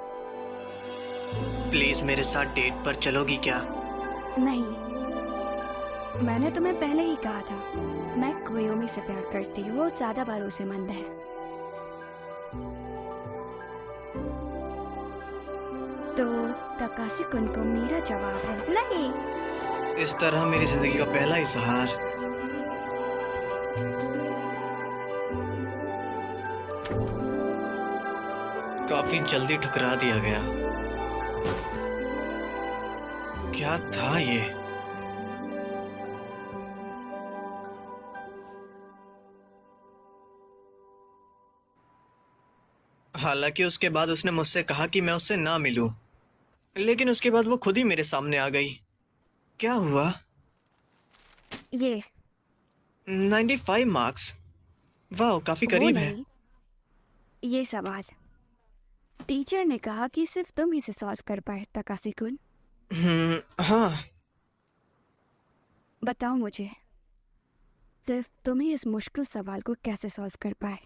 प्लीज मेरे साथ डेट पर चलोगी क्या? नहीं, मैंने तुम्हें पहले ही कहा था, मैं कोयोमी से प्यार करती हूँ, वो ज्यादा भरोसेमंद है। तो तकाशी-कुन को मेरा जवाब है नहीं। इस तरह मेरी जिंदगी का पहला इजहार काफी जल्दी ठुकरा दिया गया। क्या था ये? हालांकि उसके बाद उसने मुझसे कहा कि मैं उससे ना मिलूं, लेकिन उसके बाद वो खुद ही मेरे सामने आ गई। क्या हुआ? ये 95 मार्क्स। वाह, काफी वो करीब है। नहीं, ये सवाल टीचर ने कहा कि सिर्फ तुम ही से सॉल्व कर पाए। तकाशी-कुन, हाँ। बताओ मुझे, सिर्फ तुम ही इस मुश्किल सवाल को कैसे सॉल्व कर पाए?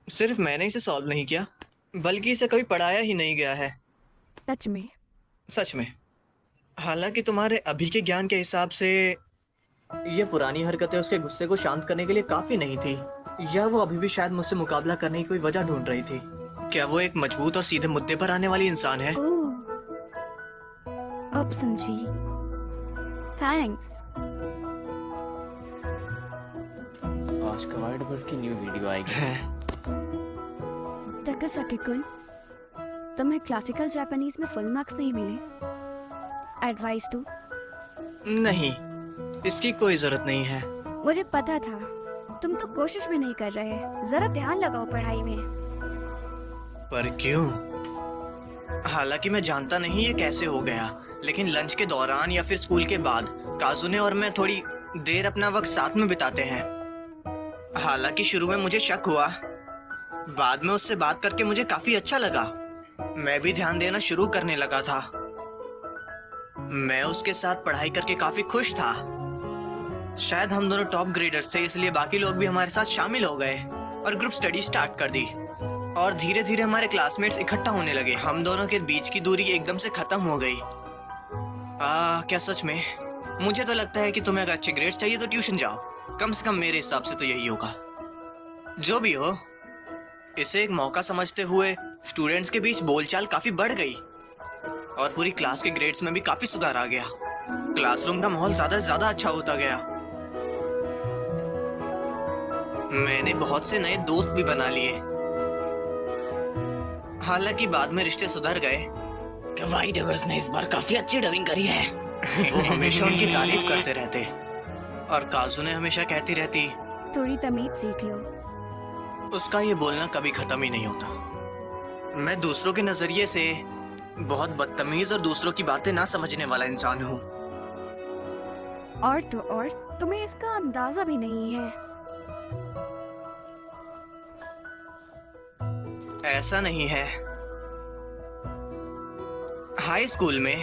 सिर्फ मैंने इसे सॉल्व नहीं किया, बल्कि इसे कभी पढ़ाया ही नहीं गया है। सच में? सच में। हालांकि तुम्हारे अभी के ज्ञान के हिसाब से ये पुरानी हरकतें उसके गुस्से को शांत करने के लिए काफी नहीं थी, या वो अभी भी शायद मुझसे मुकाबला करने की कोई वजह ढूंढ रही थी। क्या वो एक मजबूत और सीधे मुद्दे पर आने वाली इंसान है? ओह, अब समझी। थैंक्स। आज कवायड बर्ड्स की न्यू वीडियो आएगी। तकाशी-कुन, तुम्हें क्लासिकल जापानीज में फुल मार्क्स नहीं मिले। एडवाइस दूं? नहीं, इसकी कोई जरूरत नहीं है। मुझे पता था, तुम तो कोशिश भी नहीं कर रहे। जरा ध्यान लगाओ पढ़ाई में। पर क्यों? हालांकि मैं जानता नहीं ये कैसे हो गया, लेकिन लंच के दौरान या फिर स्कूल के बाद काजुने और मैं थोड़ी देर अपना वक्त साथ में बिताते हैं। हालांकि शुरू में मुझे शक हुआ, बाद में उससे बात करके मुझे काफी अच्छा लगा। मैं भी ध्यान देना शुरू करने लगा था। मैं उसके साथ पढ़ाई करके काफी खुश था। शायद हम दोनों टॉप ग्रेडर्स थे, इसलिए बाकी लोग भी हमारे साथ शामिल हो गए और ग्रुप स्टडी स्टार्ट कर दी। और धीरे धीरे हमारे क्लासमेट्स इकट्ठा होने लगे। हम दोनों के बीच की दूरी एकदम से खत्म हो गई। क्या सच में? मुझे तो लगता है कि तुम्हें अगर अच्छे ग्रेड्स चाहिए तो ट्यूशन जाओ। कम से कम मेरे हिसाब से तो यही होगा। जो भी हो, इसे एक मौका समझते हुए स्टूडेंट्स के बीच बोलचाल काफी बढ़ गई और पूरी क्लास के ग्रेड्स में भी काफी सुधार आ गया। क्लासरूम का माहौल ज्यादा से ज्यादा अच्छा होता गया। मैंने बहुत से नए दोस्त भी बना लिए। हालांकि बाद में रिश्ते सुधर गए। कवायड बर्ड्स ने इस बार काफी अच्छी डबिंग करी है। वो हमेशा उनकी तारीफ करते रहते और काजुने हमेशा कहती रहती, थोड़ी तमीज सीख लो। उसका ये बोलना कभी खत्म ही नहीं होता। मैं दूसरों के नजरिए से बहुत बदतमीज और दूसरों की बातें ना समझने वाला इंसान हूँ। और तो और, तुम्हें इसका अंदाजा भी नहीं है। ऐसा नहीं है। हाई स्कूल में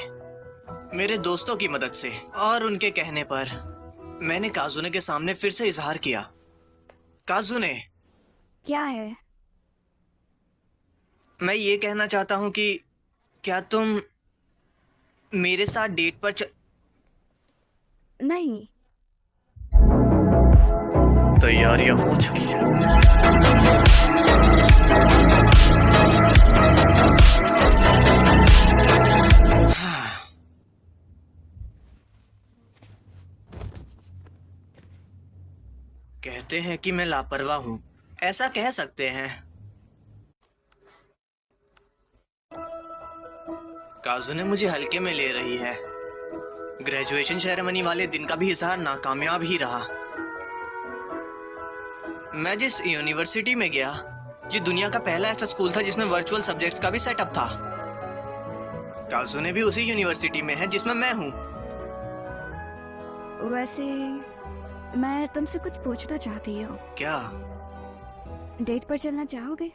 मेरे दोस्तों की मदद से और उनके कहने पर मैंने काजुने के सामने फिर से इजहार किया काजुने, क्या है? मैं ये कहना चाहता हूँ कि क्या तुम मेरे साथ डेट पर नहीं। तैयारियां हो चुकी हैं। कहते हैं कि मैं लापरवाह हूँ, ऐसा कह सकते हैं। काजू ने मुझे हल्के में ले रही है। ग्रेजुएशन सेरेमनी वाले दिन का भी इजहार नाकामयाब ही रहा। मैं जिस यूनिवर्सिटी में गया, ये दुनिया का पहला ऐसा स्कूल था जिसमें वर्चुअल सब्जेक्ट्स का भी सेटअप था। काजू ने भी उसी यूनिवर्सिटी में है जिसमें मैं हूँ। वैसे मैं तुमसे कुछ पूछना चाहती हूँ। क्या? डेट पर चलना चाहोगे?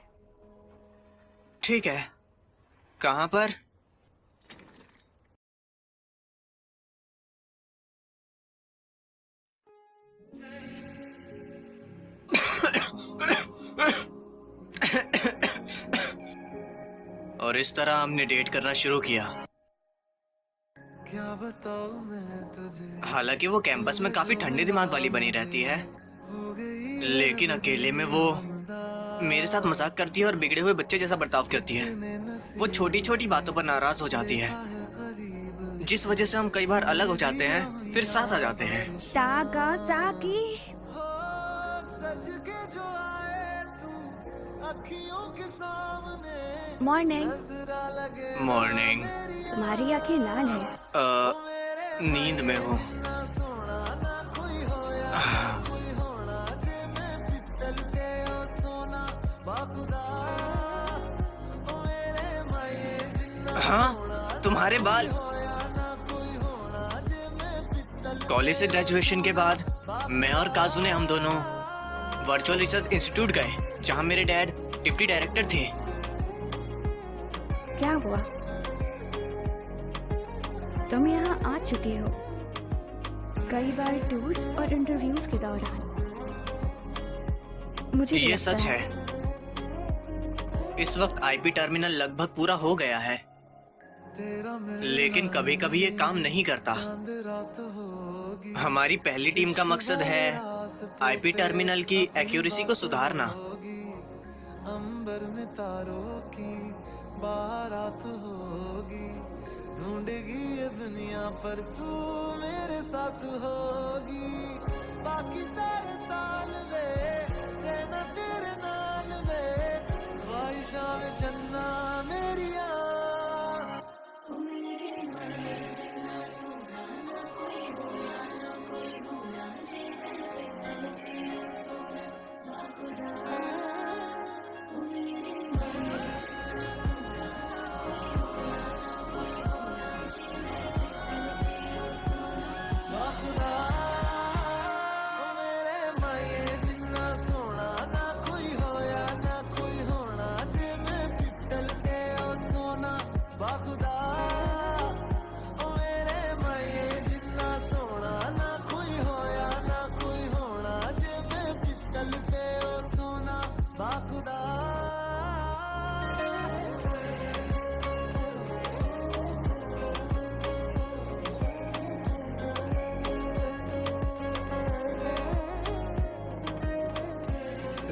ठीक है, कहाँ पर? और इस तरह हमने डेट करना शुरू किया। हालांकि वो कैंपस में काफी ठंडे दिमाग वाली बनी रहती है, लेकिन अकेले में वो मेरे साथ मजाक करती है और बिगड़े हुए बच्चे जैसा बर्ताव करती है। वो छोटी छोटी बातों पर नाराज हो जाती है, जिस वजह से हम कई बार अलग हो जाते हैं, फिर साथ आ जाते हैं। तागासाकी। मॉर्निंग। मॉर्निंग। तुम्हारी आंखें लाल है। नींद में हूँ। हाँ, तुम्हारे बाल। कॉलेज से ग्रेजुएशन के बाद मैं और काजू ने हम दोनों वर्चुअल रिसर्च इंस्टीट्यूट गए, जहाँ मेरे डैड डिप्टी डायरेक्टर थे। क्या हुआ? तुम यहाँ आ चुके हो कई बार टूर्स और इंटरव्यूज के दौरान। मुझे ये लगता सच है। इस वक्त आईपी टर्मिनल लगभग पूरा हो गया है, लेकिन कभी कभी ये काम नहीं करता। हमारी पहली टीम का मकसद है आईपी टर्मिनल की एक्यूरेसी को सुधारना। अंबर में तारों की बारात होगी, ढूंढेगी ये दुनिया पर तू मेरे साथ होगी। बाकी सारे साल वे रहना तेरे नाल वे, ख्वाहिशां में चन्ना मेरिया।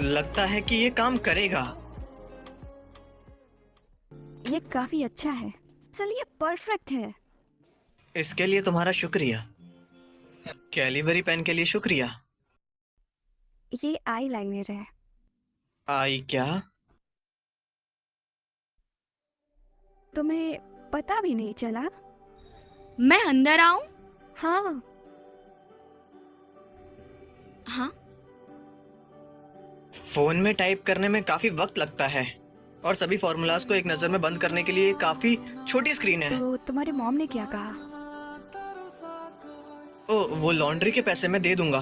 लगता है कि ये काम करेगा। ये काफी अच्छा है। चलिए, परफेक्ट है। इसके लिए तुम्हारा शुक्रिया। कैलिबरी पेन के लिए शुक्रिया। ये आई लाइनर है। आई क्या? तुम्हें पता भी नहीं चला? मैं अंदर आऊं? हाँ। हाँ। फोन में टाइप करने में काफी वक्त लगता है, और सभी फॉर्मूलाज को एक नजर में बंद करने के लिए काफी छोटी स्क्रीन है। तो तुम्हारे मॉम ने क्या कहा? ओ, वो लॉन्ड्री के पैसे मैं दे दूंगा।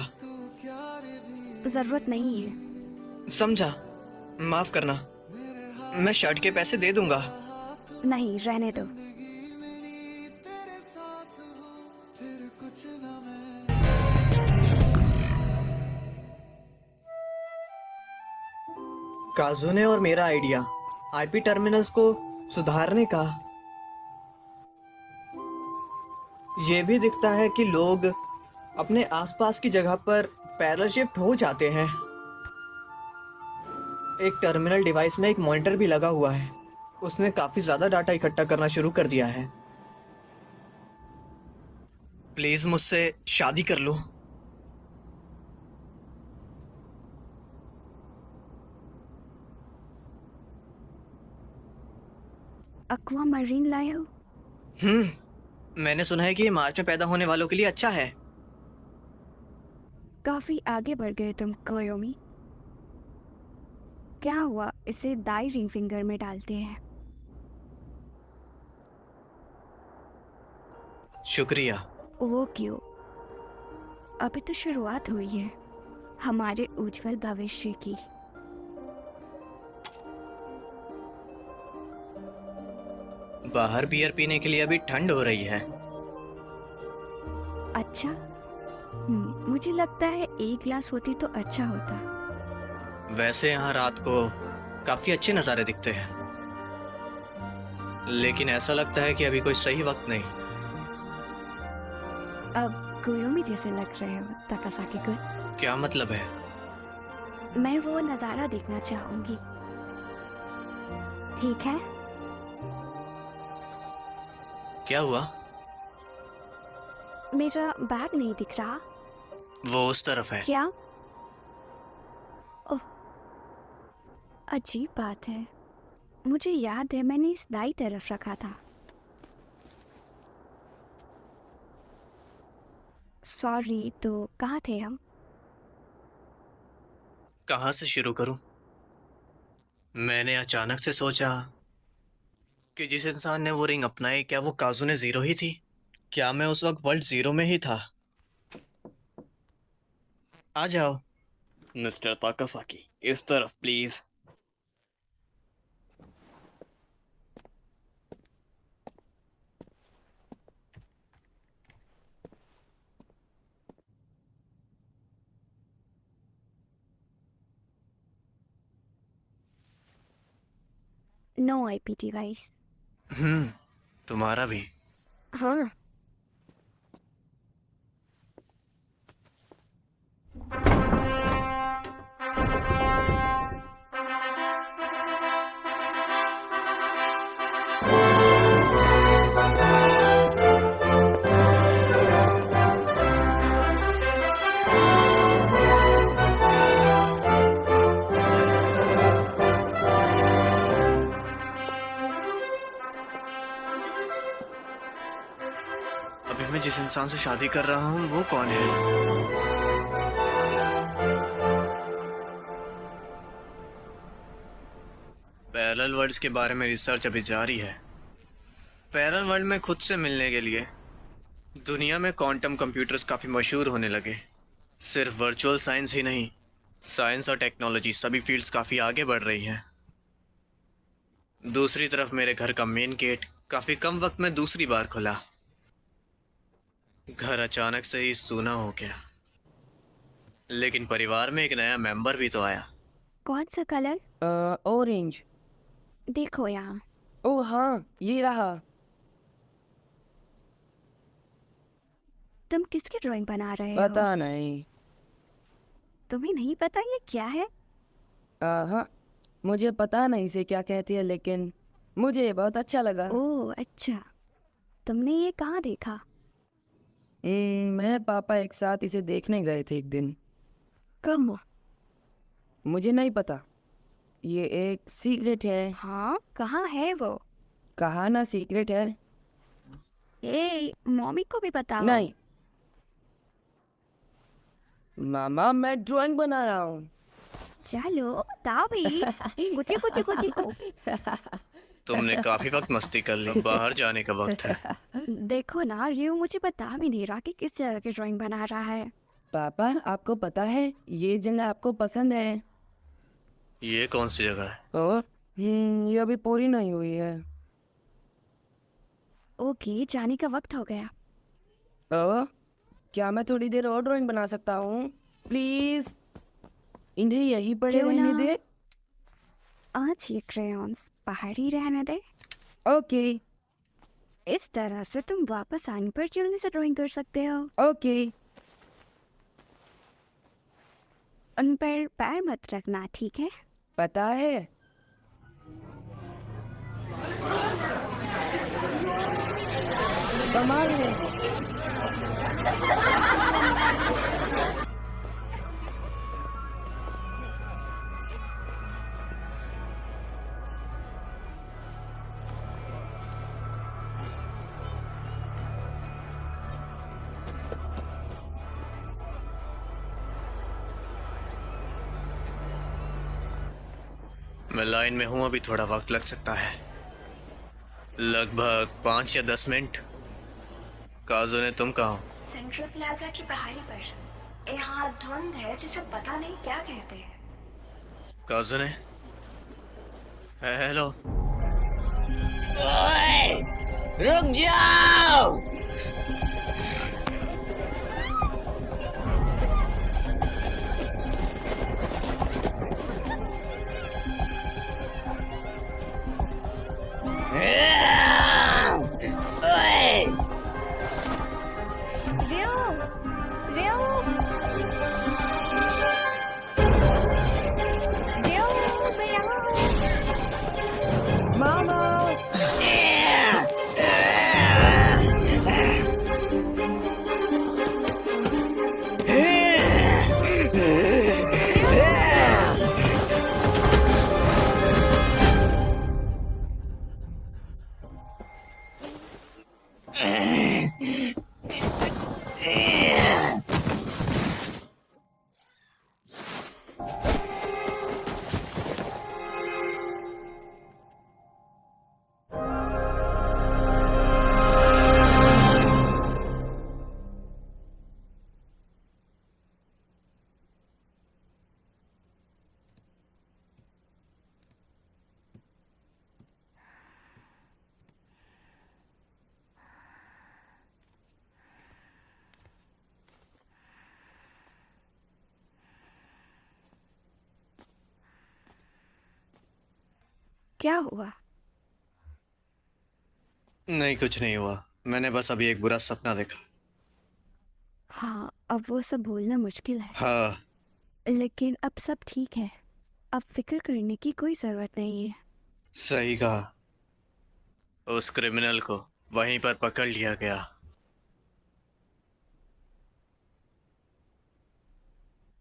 जरूरत नहीं है। समझा, माफ करना। मैं शर्ट के पैसे दे दूंगा। नहीं, रहने दो। काजुने और मेरा आइडिया आईपी टर्मिनल्स को सुधारने का। ये भी दिखता है कि लोग अपने आसपास की जगह पर पैदल शिफ्ट हो जाते हैं। एक टर्मिनल डिवाइस में एक मॉनिटर भी लगा हुआ है। उसने काफी ज्यादा डाटा इकट्ठा करना शुरू कर दिया है। प्लीज मुझसे शादी कर लो। अक्वा मरीन लाए हो? मैंने सुना है कि ये मार्च में पैदा होने वालों के लिए अच्छा है। काफी आगे बढ़ गए तुम कोयोमी। क्या हुआ, इसे दाई रिंग फिंगर में डालते हैं। शुक्रिया। वो क्यों? अभी तो शुरुआत हुई है हमारे उज्जवल भविष्य की। बाहर बियर पीने के लिए अभी ठंड हो रही है। अच्छा, मुझे लगता है एक ग्लास होती तो अच्छा होता। वैसे यहाँ रात को काफी अच्छे नज़ारे दिखते हैं, लेकिन ऐसा लगता है कि अभी कोई सही वक्त नहीं। अब कोयोमी जैसे लग रहे हो ताकासाकी कुन। क्या मतलब है? मैं वो नज़ारा देखना चाहूंगी। ठीक है? क्या हुआ? मेरा बैग नहीं दिख रहा। वो उस तरफ है। क्या? ओह, अजीब बात है। मुझे याद है मैंने इस दाई तरफ रखा था। सॉरी, तो कहाँ थे हम? कहाँ से शुरू करूं? मैंने अचानक से सोचा कि जिस इंसान ने वो रिंग अपनाई, क्या वो काजुने जीरो ही थी? क्या मैं उस वक्त वर्ल्ड जीरो में ही था? आ जाओ। मिस्टर ताकासाकी, इस तरफ प्लीज। No IP device. तुम्हारा भी। हाँ। अभी मैं जिस इंसान से शादी कर रहा हूँ वो कौन है? पैरेलल वर्ल्ड्स के बारे में रिसर्च अभी जारी है। पैरेलल वर्ल्ड में खुद से मिलने के लिए दुनिया में क्वांटम कंप्यूटर्स काफ़ी मशहूर होने लगे। सिर्फ वर्चुअल साइंस ही नहीं, साइंस और टेक्नोलॉजी सभी फील्ड्स काफ़ी आगे बढ़ रही हैं। दूसरी तरफ मेरे घर का मेन गेट काफ़ी कम वक्त में दूसरी बार खुला। घर अचानक से ही सूना हो गया, लेकिन परिवार में एक नया मेंबर भी तो आया। कौन सा कलर? ऑरेंज। देखो यहाँ। ओह हाँ, ये रहा। तुम किसकी ड्राइंग बना रहे हो? पता नहीं। तुम्हें नहीं पता ये क्या है? हाँ, मुझे पता नहीं इसे क्या कहती है, लेकिन मुझे बहुत अच्छा लगा। ओह अच्छा, तुमने ये कहाँ देखा? मैं पापा एक साथ इसे देखने गए थे एक दिन। कब? मुझे नहीं पता, ये एक सीक्रेट है। हाँ, कहाँ है वो? कहा ना सीक्रेट है। ए, मम्मी को भी बताओ। नहीं मामा, मैं ड्राइंग बना रहा हूँ। चलो बताओ भी। कुछ कुछ कुछ। तुमने काफी वक्त मस्ती कर ली, बाहर जाने का वक्त है। देखो ना, रियो मुझे बता भी नहीं रहा कि किस जगह की ड्राइंग बना रहा है। पापा, आपको पता है ये जगह आपको पसंद है। ये कौन सी जगह है? और ये अभी पूरी नहीं हुई है। ओके, जाने का वक्त हो गया। ओ, क्या मैं थोड़ी देर और ड्राइंग बना सकता हूँ प्लीज? इन्हें यहीं पड़े क्यों रहने ना? दे। आज ये क्रेयॉन्स बाहर ही रहने दे। ओके इस तरह से तुम वापस आने पर जल्दी से ड्राइंग कर सकते हो। ओके। उन पर पैर मत रखना, ठीक है? पता है। कमाल है। मैं लाइन में हूँ, अभी थोड़ा वक्त लग सकता है, लगभग 5 या 10 मिनट। काजू ने तुम कहाँ हो? सेंट्रल प्लाजा की पहाड़ी पर। यहाँ धुंध है जिसे पता नहीं क्या कहते हैं। काजू ने? हेलो। रुक जाओ। रियो, रियो, रियो, रियो। मामा। क्या हुआ? नहीं, कुछ नहीं हुआ। मैंने बस अभी एक बुरा सपना देखा। हाँ, अब वो सब भूलना मुश्किल है, हाँ, लेकिन अब सब ठीक है। अब फिक्र करने की कोई जरूरत नहीं है। सही कहा। उस क्रिमिनल को वहीं पर पकड़ लिया गया।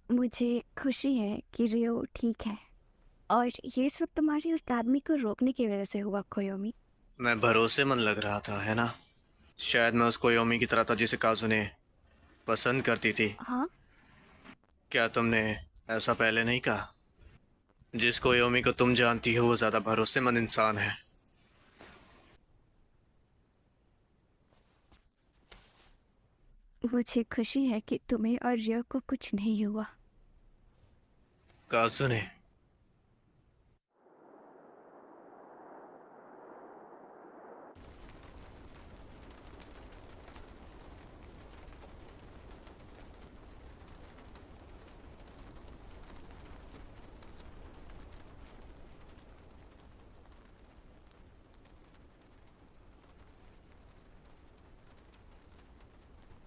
मुझे खुशी है कि रियो ठीक है, और ये सब तुम्हारी उस आदमी को रोकने की वजह से हुआ, कोयोमी। मैं भरोसेमंद लग रहा था, है ना? शायद मैं उस कोयोमी की तरह था जिसे काजू ने पसंद करती थी। हाँ, क्या तुमने ऐसा पहले नहीं कहा? जिस कोयोमी को तुम जानती हो वो ज्यादा भरोसेमंद इंसान है। मुझे खुशी है कि तुम्हें और रियो को कुछ नहीं हुआ। काजू ने?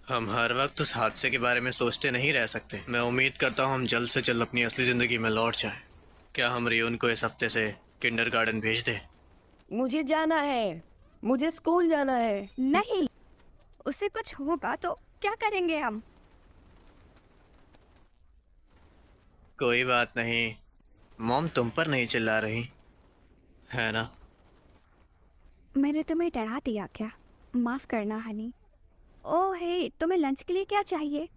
हम हर वक्त उस हादसे के बारे में सोचते नहीं रह सकते। मैं उम्मीद करता हूँ हम जल्द से जल्द अपनी असली ज़िंदगी में लौट जाएं। क्या हम रियोन को इस हफ्ते से किंडरगार्टन भेज दें? मुझे जाना है। मुझे स्कूल जाना है। नहीं, उसे कुछ होगा तो क्या करेंगे हम? कोई बात नहीं, मॉम तुम पर नहीं चिल्ला रही, है ना? मैंने तुम्हें डरा दिया क्या? माफ करना हनी। ओह हे, तुम्हें लंच के लिए क्या चाहिए?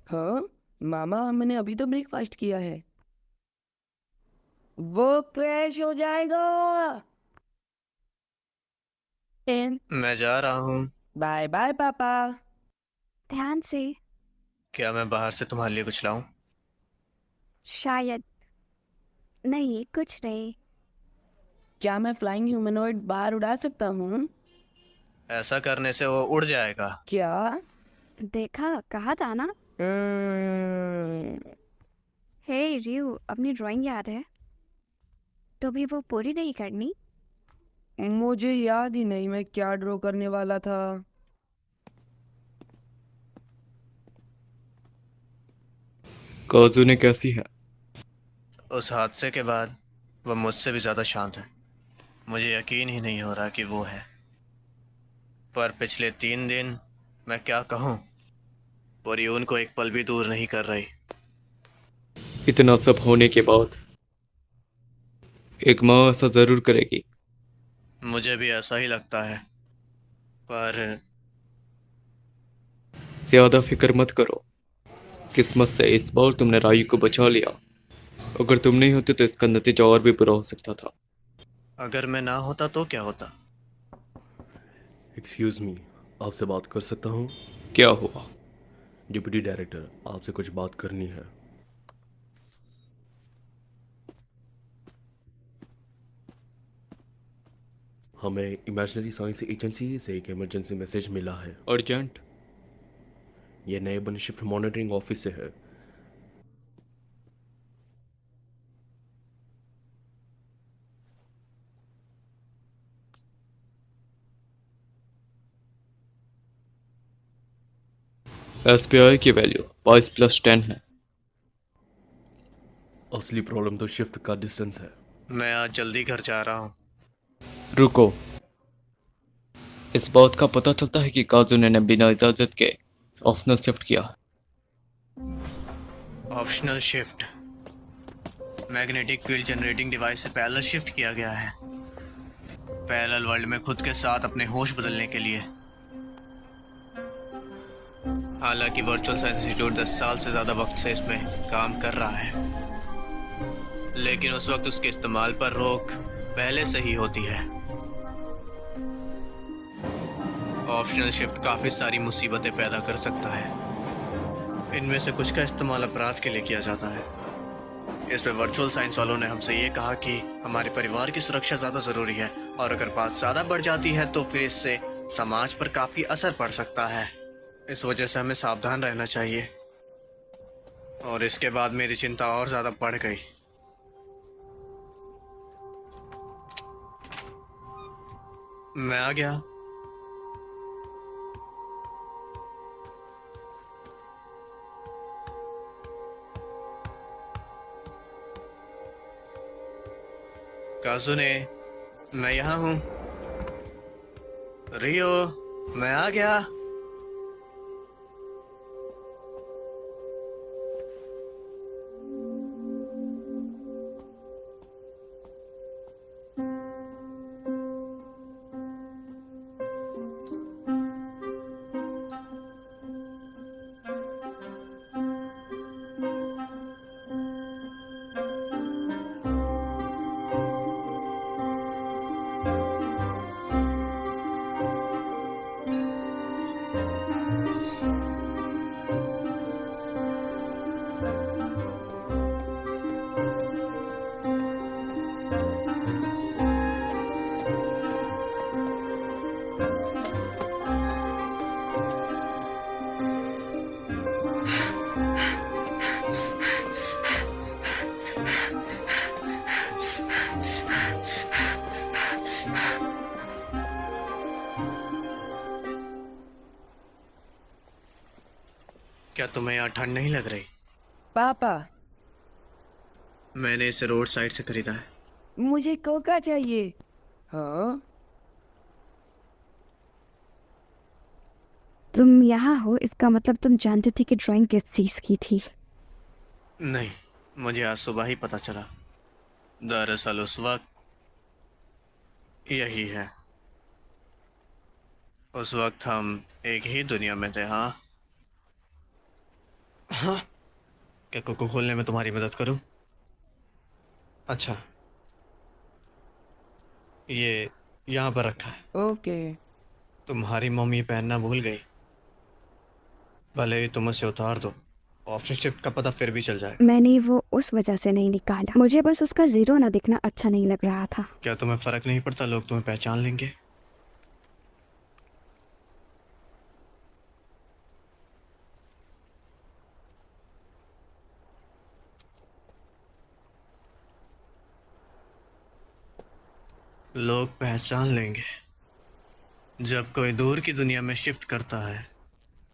हाँ मामा, हमने अभी तो ब्रेकफास्ट किया है। वो क्रैश हो जाएगा। मैं जा रहा हूँ। बाय बाय पापा। ध्यान से। क्या मैं बाहर से तुम्हारे लिए कुछ लाऊं? शायद। नहीं, कुछ नहीं। क्या मैं फ्लाइंग ह्यूमनॉइड बाहर उड़ा सकता हूँ? ऐसा करने से वो उड़ जाएगा। क्या? देखा, कहा था ना। हे रियो, अपनी ड्राइंग याद है? तो भी वो पूरी नहीं करनी? मुझे याद ही नहीं मैं क्या ड्रॉ करने वाला था। काजुने कैसी है? उस हादसे के बाद वह मुझसे भी ज़्यादा शांत है। मुझे यकीन ही नहीं हो रहा कि वो है। पर पिछले 3 दिन मैं क्या कहूँ, परियून को एक पल भी दूर नहीं कर रही। इतना सब होने के बाद एक माँ ऐसा जरूर करेगी। मुझे भी ऐसा ही लगता है, पर ज्यादा फिक्र मत करो। किस्मत से इस बार तुमने रायु को बचा लिया। अगर तुम नहीं होते तो इसका नतीजा और भी बुरा हो सकता था। अगर मैं ना होता तो क्या होता? एक्सक्यूज मी, आपसे बात कर सकता हूँ? क्या हुआ? डिप्टी डायरेक्टर, आपसे कुछ बात करनी है। हमें इमेजिनरी साइंस एजेंसी से एक इमरजेंसी मैसेज मिला है। अर्जेंट? ये नए बने शिफ्ट मॉनिटरिंग ऑफिस से है। एसपीआई की वैल्यू 22+10 है। असली प्रॉब्लम तो शिफ्ट का डिस्टेंस है। मैं आज जल्दी घर जा रहा हूँ। रुको। इस बात का पता चलता है कि काजुने ने बिना इजाजत के ऑप्शनल शिफ्ट किया। Optional shift magnetic field generating device से पैरेलल शिफ्ट किया गया है, पैरेलल वर्ल्ड में खुद के साथ अपने होश बदलने के लिए। हालांकि वर्चुअल साइंस इंस्टीट्यूट 10 साल से ज़्यादा वक्त से इसमें काम कर रहा है, लेकिन उस वक्त उसके इस्तेमाल पर रोक पहले से ही होती है। ऑप्शनल शिफ्ट काफ़ी सारी मुसीबतें पैदा कर सकता है। इनमें से कुछ का इस्तेमाल अपराध के लिए किया जाता है। इस पे वर्चुअल साइंस वालों ने हमसे ये कहा कि हमारे परिवार की सुरक्षा ज़्यादा ज़रूरी है, और अगर बात ज़्यादा बढ़ जाती है तो फिर इससे समाज पर काफ़ी असर पड़ सकता है। इस वजह से हमें सावधान रहना चाहिए। और इसके बाद मेरी चिंता और ज़्यादा बढ़ गई। मैं आ गया। काजुने, मैं यहाँ हूँ। रियो, मैं आ गया। क्या तुम्हें यहाँ ठंड नहीं लग रही? पापा, मैंने इसे रोड साइड से खरीदा है। मुझे कोका चाहिए। हाँ, तुम यहाँ हो इसका मतलब तुम जानते थे कि ड्राइंग किस चीज़ की थी? नहीं, मुझे आज सुबह ही पता चला। दरअसल उस वक्त यही है। उस वक्त हम एक ही दुनिया में थे। हाँ हाँ, क्या कोको खोलने में तुम्हारी मदद करूं? अच्छा, ये यहाँ पर रखा है। ओके। तुम्हारी मम्मी ये पहनना भूल गई। भले ही तुम उसे उतार दो, ऑप्शन शिफ्ट का पता फिर भी चल जाए। मैंने वो उस वजह से नहीं निकाला, मुझे बस उसका जीरो ना दिखना अच्छा नहीं लग रहा था। क्या तुम्हें फर्क नहीं पड़ता? लोग तुम्हें पहचान लेंगे। लोग पहचान लेंगे। जब कोई दूर की दुनिया में शिफ्ट करता है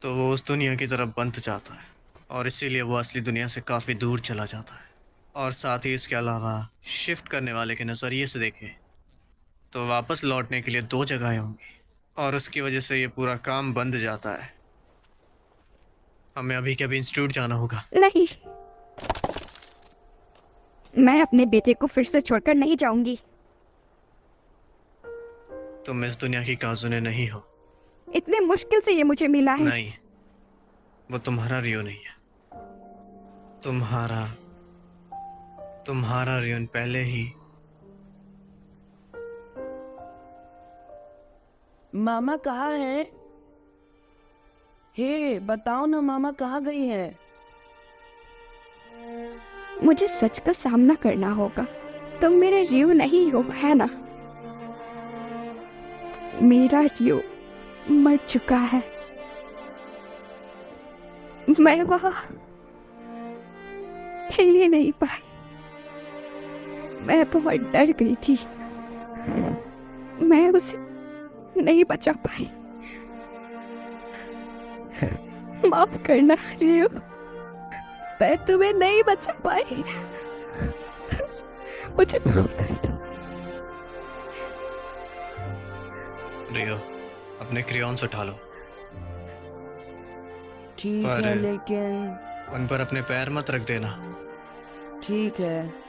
तो वो उस दुनिया की तरफ बंध जाता है, और इसीलिए वो असली दुनिया से काफ़ी दूर चला जाता है। और साथ ही इसके अलावा शिफ्ट करने वाले के नज़रिए से देखें तो वापस लौटने के लिए दो जगहें होंगी, और उसकी वजह से ये पूरा काम बंद जाता है। हमें अभी के अभी इंस्टीट्यूट जाना होगा। नहीं, मैं अपने बेटे को फिर से छोड़कर नहीं जाऊंगी। तुम इस दुनिया की काजुने नहीं हो। इतने मुश्किल से ये मुझे मिला है। नहीं, वो तुम्हारा रियो नहीं है। तुम्हारा रियोन पहले ही। मामा कहाँ है? हे बताओ ना, मामा कहाँ गई है? मुझे सच का सामना करना होगा। तुम मेरे रियो नहीं हो, है ना? मेरा रियो मर चुका है। मैं वहां खेल ही नहीं पाई। मैं बहुत डर गई थी। मैं उसे नहीं बचा पाई। माफ करना रियो, मैं तुम्हें नहीं बचा पाई। मुझे माफ कर दो। रियो, अपने क्रेयॉन्स उठा लो। ठीक पर- है, लेकिन उन पर अपने पैर मत रख देना। ठीक है।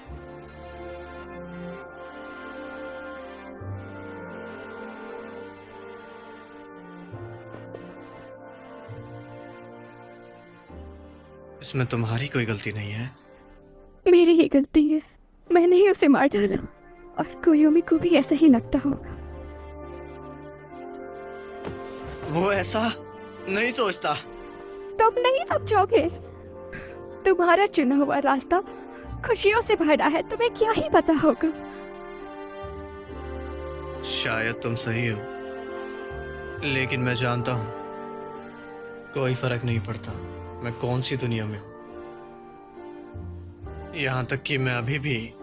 इसमें तुम्हारी कोई गलती नहीं है। मेरी ही गलती है। मैंने ही उसे मार डाला, और कोयोमी को भी ऐसा ही लगता होगा। वो ऐसा नहीं सोचता। तुम नहीं समझोगे। तुम्हारा चुना हुआ रास्ता खुशियों से भरा है, तुम्हें क्या ही पता होगा। शायद तुम सही हो, लेकिन मैं जानता हूं कोई फर्क नहीं पड़ता मैं कौन सी दुनिया में हूं। यहां तक कि मैं अभी भी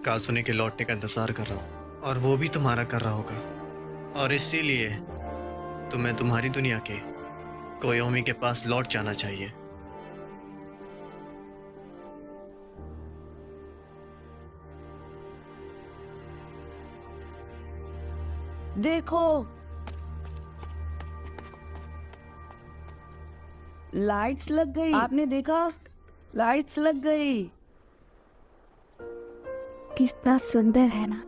काजुने के लौटने का इंतजार कर रहा हूं, और वो भी तुम्हारा कर रहा होगा। और इसीलिए तुम्हें तुम्हारी दुनिया के कोयोमी के पास लौट जाना चाहिए। देखो, लाइट्स लग गई। आपने देखा? लाइट्स लग गई। कितना सुंदर है ना।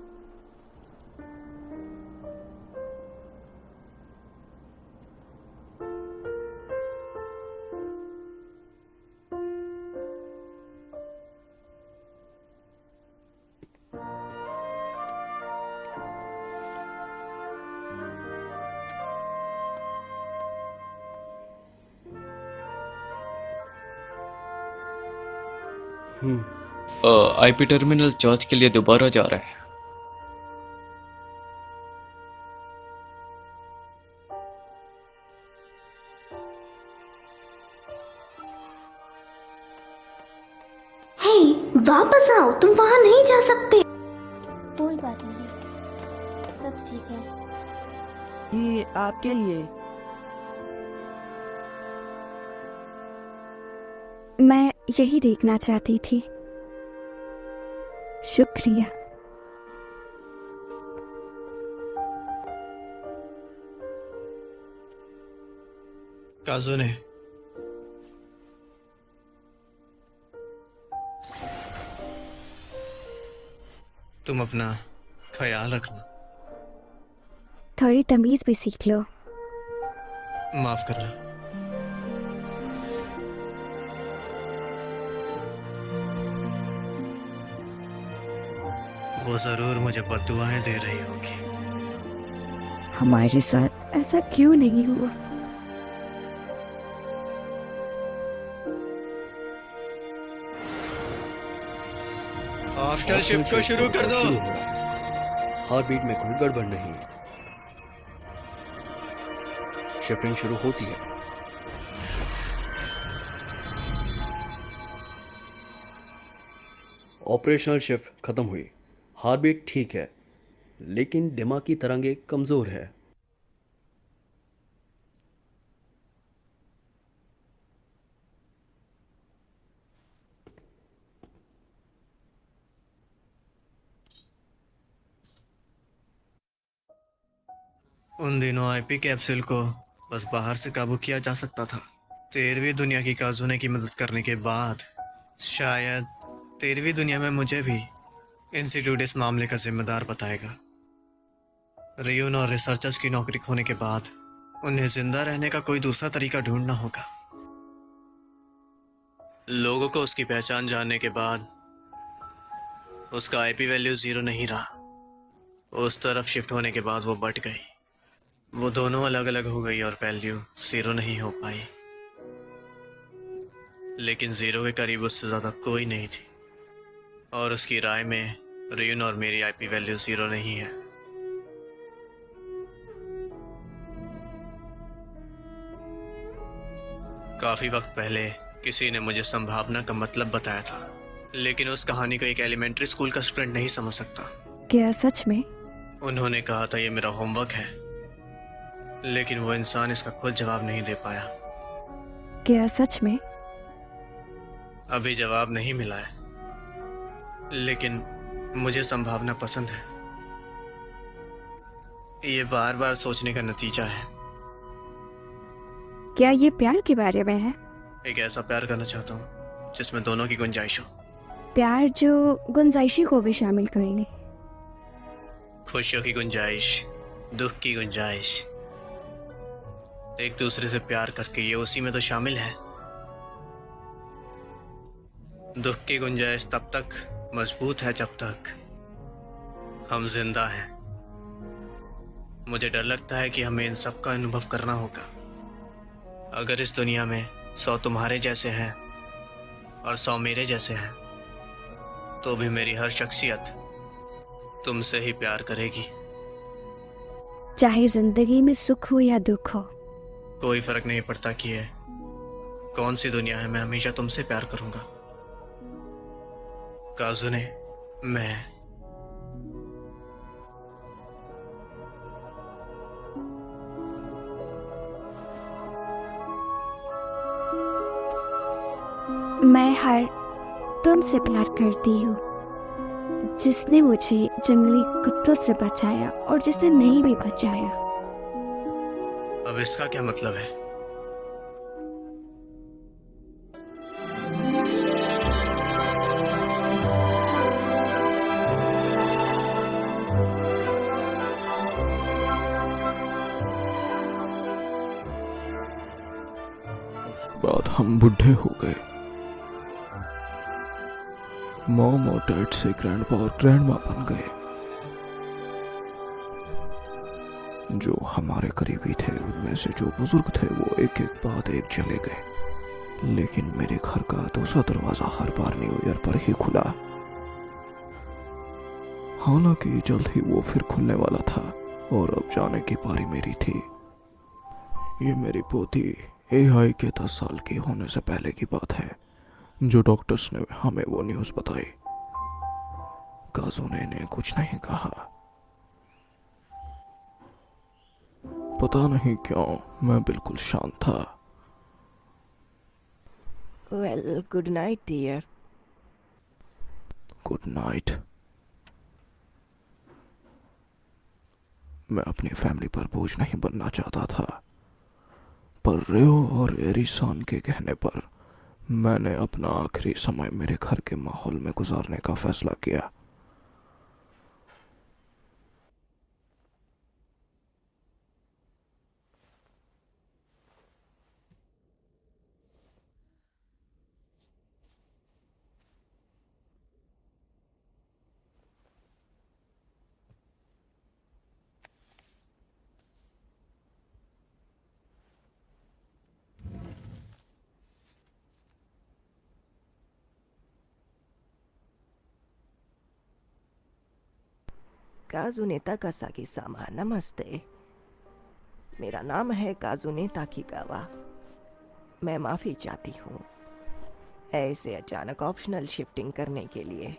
आईपी टर्मिनल जांच के लिए दोबारा जा रहा है। हे, वापस आओ, तुम वहां नहीं जा सकते। कोई बात नहीं, सब ठीक है। ये आपके लिए। मैं यही देखना चाहती थी। शुक्रिया। काजुने, तुम अपना ख्याल रखना। थोड़ी तमीज भी सीख लो। माफ करना। वो जरूर मुझे बद्दुआएं दे रही होगी। हमारे साथ ऐसा क्यों नहीं हुआ? आफ्टर शिफ्ट को शुरू कर दो। हार्ट बीट में कोई गड़बड़ नहीं। शिफ्टिंग शुरू होती है। ऑपरेशनल शिफ्ट खत्म हुई। हार्ट बीट ठीक है। लेकिन दिमागी तरंगे कमज़ोर है। उन दिनों आईपी कैप्सूल को बस बाहर से काबू किया जा सकता था। 13वीं दुनिया की काजुने की मदद करने के बाद शायद 13वीं दुनिया में मुझे भी इंस्टीट्यूट इस मामले का जिम्मेदार बताएगा। रियून और रिसर्चर्स की नौकरी खोने के बाद उन्हें जिंदा रहने का कोई दूसरा तरीका ढूंढना होगा। लोगों को उसकी पहचान जानने के बाद उसका आईपी वैल्यू 0 नहीं रहा। उस तरफ शिफ्ट होने के बाद वो बढ़ गई। वो दोनों अलग अलग हो गई और वैल्यू 0 नहीं हो पाई। लेकिन 0 के करीब उससे ज्यादा कोई नहीं थी और उसकी राय में रियून और मेरी आईपी वैल्यू 0 नहीं है। काफी वक्त पहले किसी ने मुझे संभावना का मतलब बताया था, लेकिन उस कहानी को एक एलिमेंट्री स्कूल का स्टूडेंट नहीं समझ सकता। क्या सच में? उन्होंने कहा था ये मेरा होमवर्क है, लेकिन वो इंसान इसका खुद जवाब नहीं दे पाया। क्या सच में? अभी जवाब नहीं मिला है, लेकिन मुझे संभावना पसंद है। ये बार बार सोचने का नतीजा है। क्या ये प्यार के बारे में है? एक ऐसा प्यार करना चाहता हूँ जिसमें दोनों की गुंजाइश हो। प्यार जो गुंजाइशी को भी शामिल कर ले। खुशियों की गुंजाइश, दुख की गुंजाइश। एक दूसरे से प्यार करके ये उसी में तो शामिल है। दुख की गुंजाइश तब तक मजबूत है जब तक हम जिंदा हैं। मुझे डर लगता है कि हमें इन सब का अनुभव करना होगा। अगर इस दुनिया में 100 तुम्हारे जैसे हैं और 100 मेरे जैसे हैं, तो भी मेरी हर शख्सियत तुमसे ही प्यार करेगी। चाहे जिंदगी में सुख हो या दुख हो, कोई फर्क नहीं पड़ता कि ये कौन सी दुनिया है, मैं हमेशा तुमसे प्यार करूंगा। काजुने, मैं हर तुमसे प्यार करती हूँ, जिसने मुझे जंगली कुत्तों से बचाया और जिसने नहीं भी बचाया। अब इसका क्या मतलब है? उसके बाद हम बुढ़े हो गए। मॉम और डैड से ग्रैंडपा और ग्रैंडमा बन गए। जो हमारे करीबी थे उनमें से जो बुजुर्ग थे वो एक एक बाद एक चले गए, लेकिन मेरे घर का दूसरा दरवाजा हर बार न्यू ईयर पर ही खुला। हालांकि जल्द ही वो फिर खुलने वाला था और अब जाने की बारी मेरी थी। ये मेरी पोती एआई के 10 साल की होने से पहले की बात है, जो डॉक्टर्स ने हमें वो न्यूज़ बताई। काजुने ने कुछ नहीं कहा। पता नहीं क्यों मैं बिल्कुल शांत था। Well, good night dear. Good night. मैं अपनी फैमिली पर बोझ नहीं बनना चाहता था, पर रेओ और एरिसान के कहने पर मैंने अपना आखिरी समय मेरे घर के माहौल में गुजारने का फैसला किया। काजुने ताकासाकी-सामा, नमस्ते। मेरा नाम है काजुने ताकीगावा। मैं माफ़ी चाहती हूँ ऐसे अचानक ऑप्शनल शिफ्टिंग करने के लिए।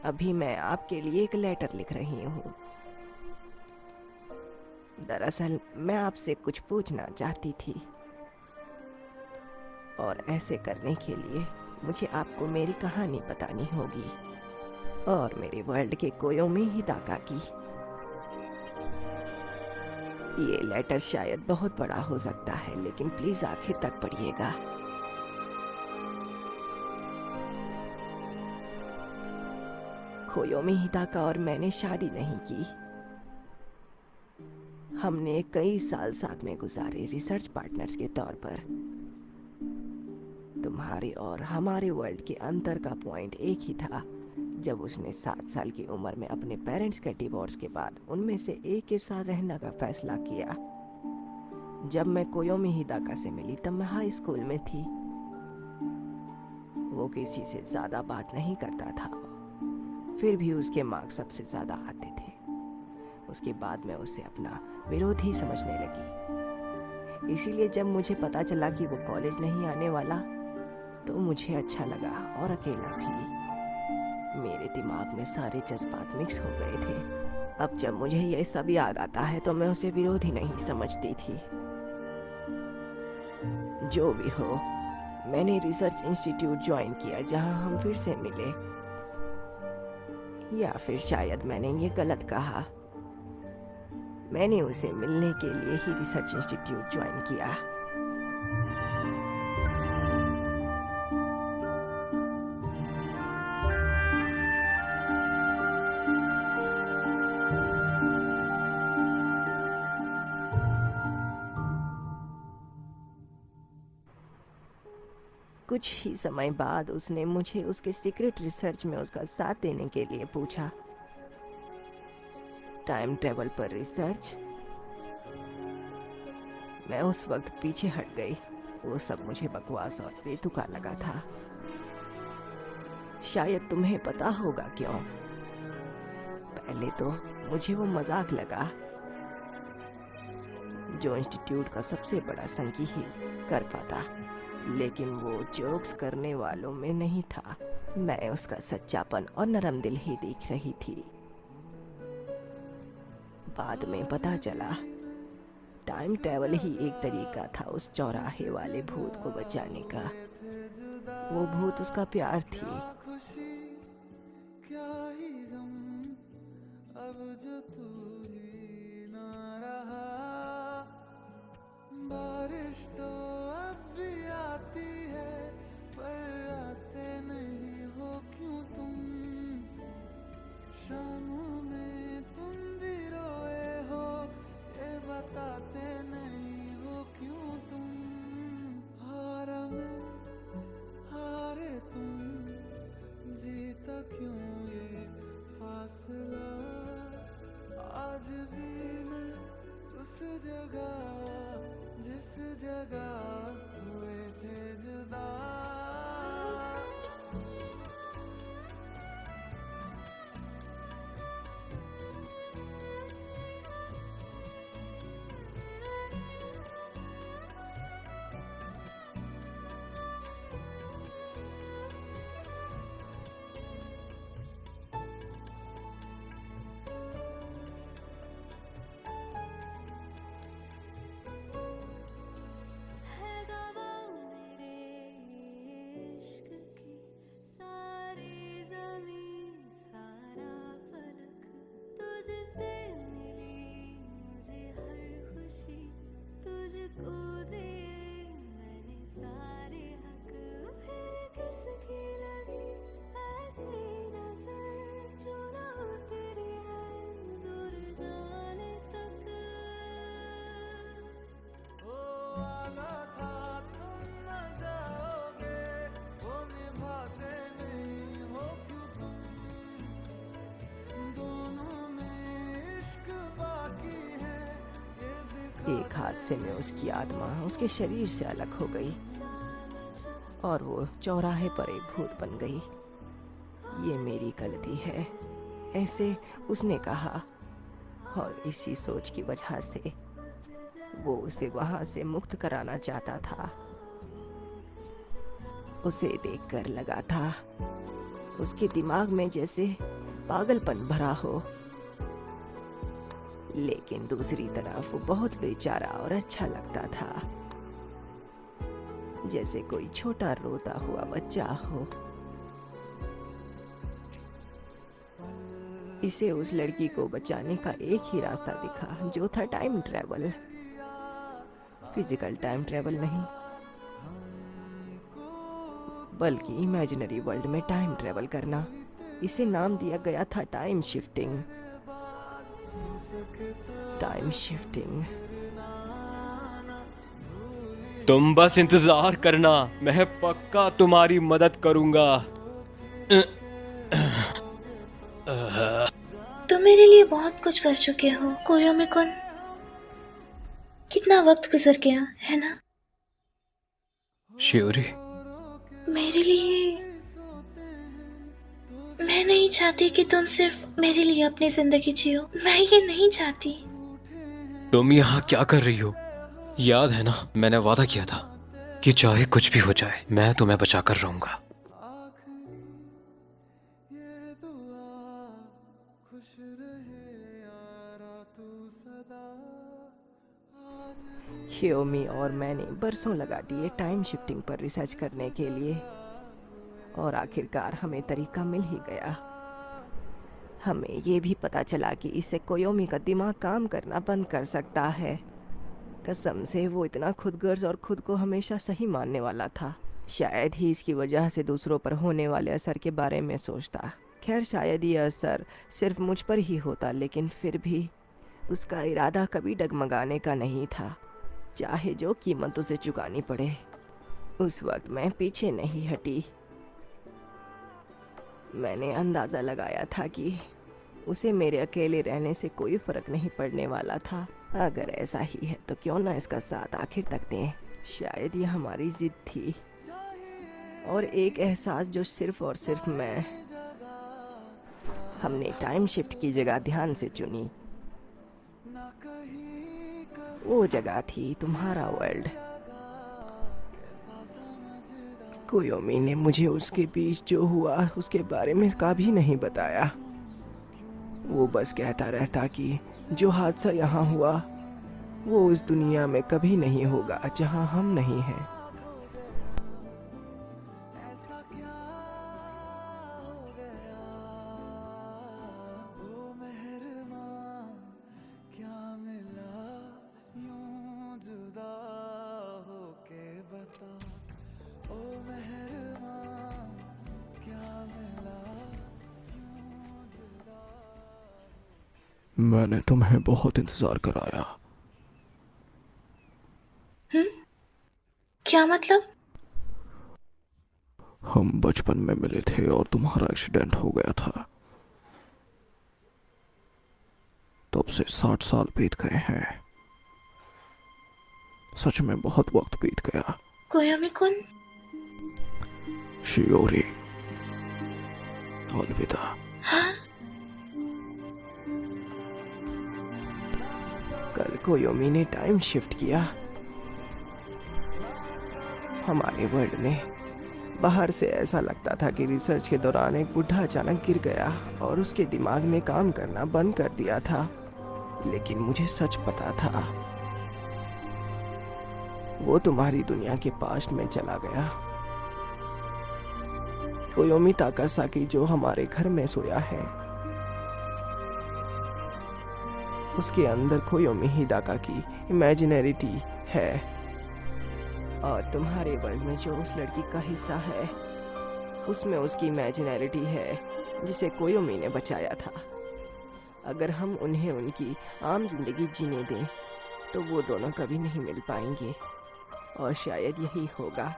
अभी मैं आपके लिए एक लेटर लिख रही हूँ। दरअसल मैं आपसे कुछ पूछना चाहती थी, और ऐसे करने के लिए मुझे आपको मेरी कहानी बतानी होगी और मेरे वर्ल्ड के कोयोमी हिदाका की। ये लेटर शायद बहुत बड़ा हो सकता है, लेकिन प्लीज आखिर तक पढ़िएगा। कोयोमी हिदाका और मैंने शादी नहीं की। हमने कई साल साथ में गुजारे रिसर्च पार्टनर्स के तौर पर। तुम्हारे और हमारे वर्ल्ड के अंतर का पॉइंट एक ही था। जब उसने 7 साल की उम्र में अपने पेरेंट्स के डिवोर्स के बाद उनमें से एक के साथ रहने का फैसला किया। जब मैं कोयोमी हिदाका से मिली तब मैं हाई स्कूल में थी। वो किसी से ज्यादा बात नहीं करता था, फिर भी उसके मार्क्स सबसे ज्यादा आते थे। उसके बाद मैं उसे अपना विरोधी समझने लगी। इसीलिए जब मुझे पता चला कि वो कॉलेज नहीं आने वाला तो मुझे अच्छा लगा, और अकेला भी। मेरे दिमाग में सारे जज्बात मिक्स हो गए थे। अब जब मुझे यह सब याद आता है तो मैं उसे विरोधी नहीं समझती थी। जो भी हो, मैंने रिसर्च इंस्टीट्यूट ज्वाइन किया जहां हम फिर से मिले। या फिर शायद मैंने ये गलत कहा। मैंने उसे मिलने के लिए ही रिसर्च इंस्टीट्यूट ज्वाइन किया। कुछ ही समय बाद उसने मुझे उसके सीक्रेट रिसर्च में उसका साथ देने के लिए पूछा। टाइम ट्रेवल पर रिसर्च। मैं उस वक्त पीछे हट गई। वो सब मुझे बकवास और बेतुका लगा था। शायद तुम्हें पता होगा क्यों। पहले तो मुझे वो मजाक लगा जो इंस्टीट्यूट का सबसे बड़ा संगी ही कर पाता, लेकिन वो जोक्स करने वालों में नहीं था। मैं उसका सच्चापन और नरम दिल ही देख रही थी। बाद में पता चला टाइम ट्रैवल ही एक तरीका था उस चौराहे वाले भूत को बचाने का। वो भूत उसका प्यार थी। क्या ही गम, अब जो तू ही ना रहा। बारिश तो अब भी आती है, पर आते नहीं हो क्यों तुम। शामों में तुम भी रोए हो, ये बताते नहीं हो क्यों तुम। हारा मैं, हारे तुम, जीता क्यों ये फासला। आज भी मैं उस जगह जिस जगह हुए थे जुदा। एक हादसे में उसकी आत्मा उसके शरीर से अलग हो गई और वो चौराहे पर एक भूत बन गई। ये मेरी गलती है, ऐसे उसने कहा, और इसी सोच की वजह से वो उसे वहां से मुक्त कराना चाहता था। उसे देखकर लगा था उसके दिमाग में जैसे पागलपन भरा हो, लेकिन दूसरी तरफ वो बहुत बेचारा और अच्छा लगता था, जैसे कोई छोटा रोता हुआ बच्चा हो। इसे उस लड़की को बचाने का एक ही रास्ता दिखा, जो था time travel. Physical time travel नहीं, बल्कि इमेजिनरी वर्ल्ड में टाइम ट्रेवल करना। इसे नाम दिया गया था टाइम शिफ्टिंग। Time shifting. तुम बस इंतजार करना, मैं पक्का तुम्हारी मदद करूंगा। तुम मेरे लिए बहुत कुछ कर चुके हो कोयोमी-कुन। कितना वक्त गुजर गया है ना। शियोरी, मेरे लिए, मैं नहीं चाहती कि तुम सिर्फ मेरे लिए अपनी जिंदगी जियो। मैं ये नहीं चाहती। तुम यहाँ क्या कर रही हो? याद है ना, मैंने वादा किया था कि चाहे कुछ भी हो जाए मैं तुम्हें बचा कर रहूंगा। हियोमी और मैंने बरसों लगा दिए टाइम शिफ्टिंग पर रिसर्च करने के लिए, और आखिरकार हमें तरीका मिल ही गया। हमें ये भी पता चला कि इससे कोयोमी का दिमाग काम करना बंद कर सकता है। कसम से वो इतना खुदगर्ज और खुद को हमेशा सही मानने वाला था। शायद ही इसकी वजह से दूसरों पर होने वाले असर के बारे में सोचता। खैर, शायद ये असर सिर्फ मुझ पर ही होता, लेकिन फिर भी उसका इरादा कभी डगमगाने का नहीं था, चाहे जो कीमत उसे चुकानी पड़े। उस वक्त मैं पीछे नहीं हटी। मैंने अंदाज़ा लगाया था कि उसे मेरे अकेले रहने से कोई फ़र्क नहीं पड़ने वाला था। अगर ऐसा ही है तो क्यों ना इसका साथ आखिर तक दें। शायद ये हमारी जिद थी, और एक एहसास जो सिर्फ और सिर्फ मैं। हमने टाइम शिफ्ट की जगह ध्यान से चुनी। वो जगह थी तुम्हारा वर्ल्ड। कोयोमी ने मुझे उसके बीच जो हुआ उसके बारे में कभी नहीं बताया। वो बस कहता रहता कि जो हादसा यहाँ हुआ वो इस दुनिया में कभी नहीं होगा जहाँ हम नहीं हैं। मैंने तुम्हें बहुत इंतजार कराया। क्या मतलब? हम बचपन में मिले थे और तुम्हारा एक्सीडेंट हो गया था। तब से 60 साल बीत गए हैं। सच में बहुत वक्त बीत गया। कोयोमी-कुन, शियोरी, अलविदा। हाँ? कल कोयोमी ने टाइम शिफ्ट किया हमारे वर्ल्ड में। बाहर से ऐसा लगता था कि रिसर्च के दौरान एक बुढ़ा अचानक गिर गया और उसके दिमाग ने काम करना बंद कर दिया था, लेकिन मुझे सच पता था वो तुम्हारी दुनिया के पास्ट में चला गया। कोयोमी ताकासाकी जो हमारे घर में सोया है, उसके अंदर कोयोमी हिदाका की इमेजिनरिटी है, और तुम्हारे वर्ल्ड में जो उस लड़की का हिस्सा है उसमें उसकी इमेजिनरिटी है जिसे कोयोमी ने बचाया था। अगर हम उन्हें उनकी आम जिंदगी जीने दें तो वो दोनों कभी नहीं मिल पाएंगे, और शायद यही होगा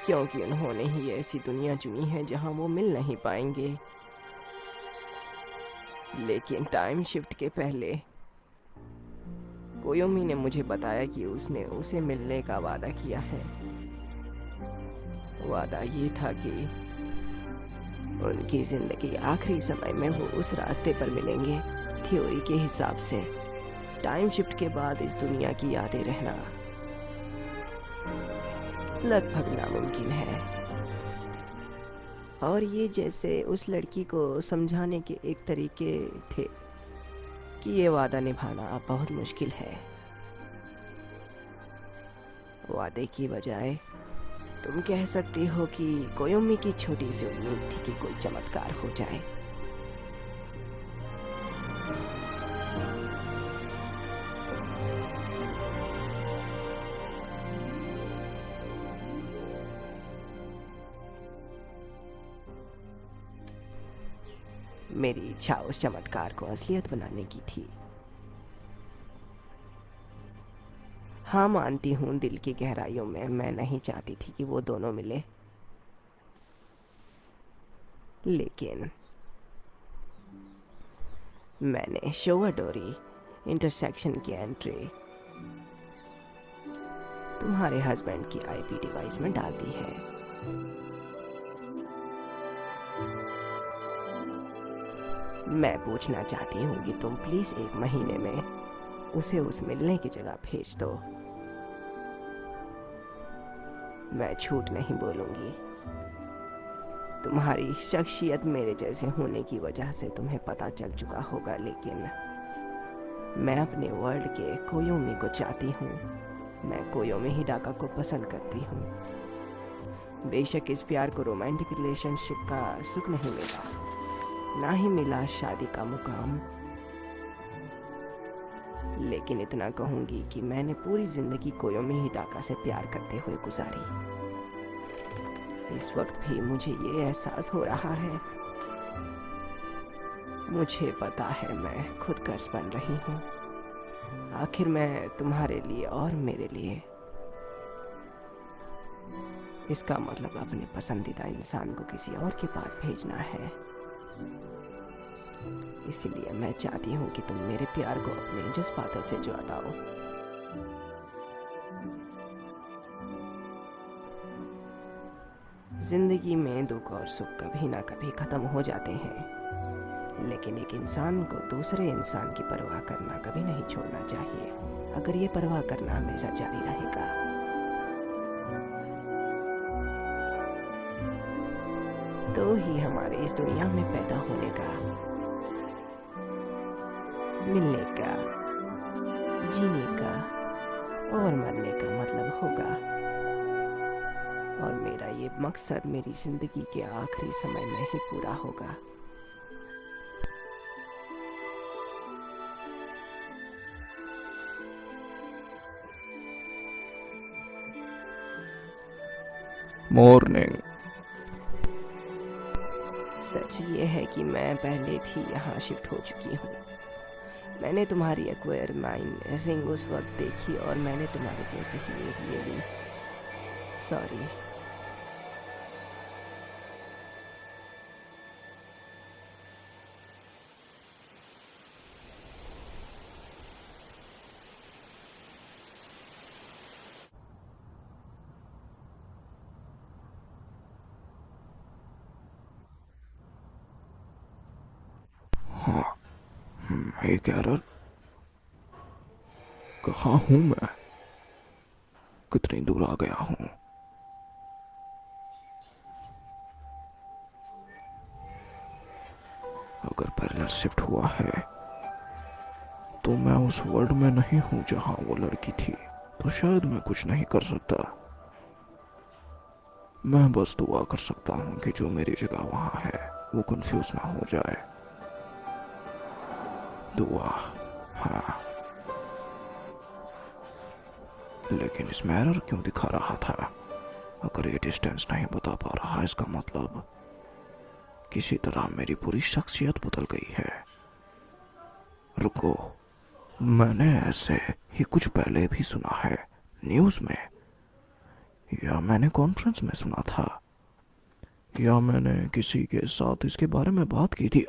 क्योंकि उन्होंने ही ऐसी दुनिया चुनी है जहां वो मिल नहीं पाएंगे। लेकिन टाइम शिफ्ट के पहले कोयोमी ने मुझे बताया कि उसने उसे मिलने का वादा किया है। वादा ये था कि उनकी जिंदगी आखिरी समय में वो उस रास्ते पर मिलेंगे। थ्योरी के हिसाब से टाइम शिफ्ट के बाद इस दुनिया की यादें रहना लगभग नामुमकिन है। और ये जैसे उस लड़की को समझाने के एक तरीके थे कि ये वादा निभाना अब बहुत मुश्किल है। वादे की बजाय तुम कह सकती हो कि कोयोमी की छोटी सी उम्मीद थी कि कोई चमत्कार हो जाए। मेरी इच्छा उस चमत्कार को असलियत बनाने की थी। हाँ, मानती हूँ दिल की गहराइयों में मैं नहीं चाहती थी कि वो दोनों मिले, लेकिन मैंने शोवाडोरी इंटरसेक्शन की एंट्री तुम्हारे हस्बैंड की आईपी डिवाइस में डाल दी है। मैं पूछना चाहती हूँ कि तुम प्लीज 1 महीने में उसे उस मिलने की जगह भेज दो। मैं झूठ नहीं बोलूंगी। तुम्हारी शख्सियत मेरे जैसे होने की वजह से तुम्हें पता चल चुका होगा, लेकिन मैं अपने वर्ल्ड के कोयोमी को चाहती हूँ। मैं कोयोमी हिडाका को पसंद करती हूँ। बेशक इस प्यार को रोमांटिक रिलेशनशिप का सुख नहीं मिला, ना ही मिला शादी का मुकाम, लेकिन इतना कहूंगी कि मैंने पूरी जिंदगी कोयोमी हिडाका से प्यार करते हुए गुजारी। इस वक्त भी मुझे ये एहसास हो रहा है। मुझे पता है मैं खुद कर्ज बन रही हूँ। आखिर मैं तुम्हारे लिए और मेरे लिए, इसका मतलब अपने पसंदीदा इंसान को किसी और के पास भेजना है। इसलिए मैं चाहती हूँ कि तुम मेरे प्यार को अपने जज्बातों से जताओ। जिंदगी में दुख और सुख कभी ना कभी खत्म हो जाते हैं, लेकिन एक इंसान को दूसरे इंसान की परवाह करना कभी नहीं छोड़ना चाहिए। अगर ये परवाह करना हमेशा जारी रहेगा, तो ही हमारे इस दुनिया में पैदा होने का, मिलने का, जीने का और मरने का मतलब होगा। और मेरा ये मकसद मेरी जिंदगी के आखिरी समय में ही पूरा होगा। मॉर्निंग। सच ये है कि मैं पहले भी यहाँ शिफ्ट हो चुकी हूँ। मैंने तुम्हारी एक्वायर 9 रिंग उस वक्त देखी और मैंने तुम्हारे जैसे ही एक ले ली। सॉरी। हे कैरल, कहाँ हूँ मैं? कितनी दूर आ गया हूँ? अगर पैरेलल शिफ्ट हुआ है तो मैं उस वर्ल्ड में नहीं हूँ जहाँ वो लड़की थी, तो शायद मैं कुछ नहीं कर सकता। मैं बस दुआ कर सकता हूँ कि जो मेरी जगह वहाँ है वो कंफ्यूज ना हो जाए। दुआ, हाँ। लेकिन इसमें एरर क्यों दिखा रहा था? अगर ये डिस्टेंस नहीं बता पा रहा, इसका मतलब किसी तरह मेरी पूरी शख्सियत बदल गई है। रुको, मैंने ऐसे ही कुछ पहले भी सुना है, न्यूज़ में, या मैंने कॉन्फ्रेंस में सुना था, या मैंने किसी के साथ इसके बारे में बात की थी।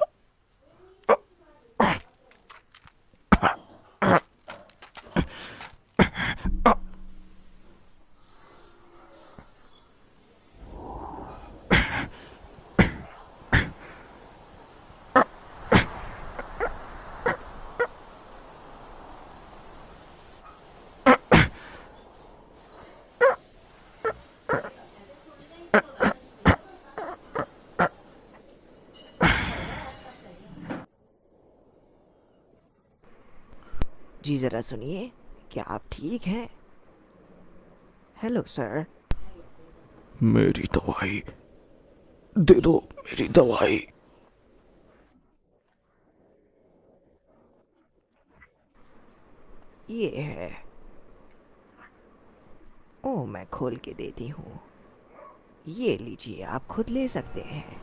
जी ज़रा सुनिए, क्या आप ठीक हैं? Hello sir. मेरी दवाई दे दो, मेरी दवाई। ये है। ओ, मैं खोल के देती हूँ। ये लीजिए, आप खुद ले सकते हैं।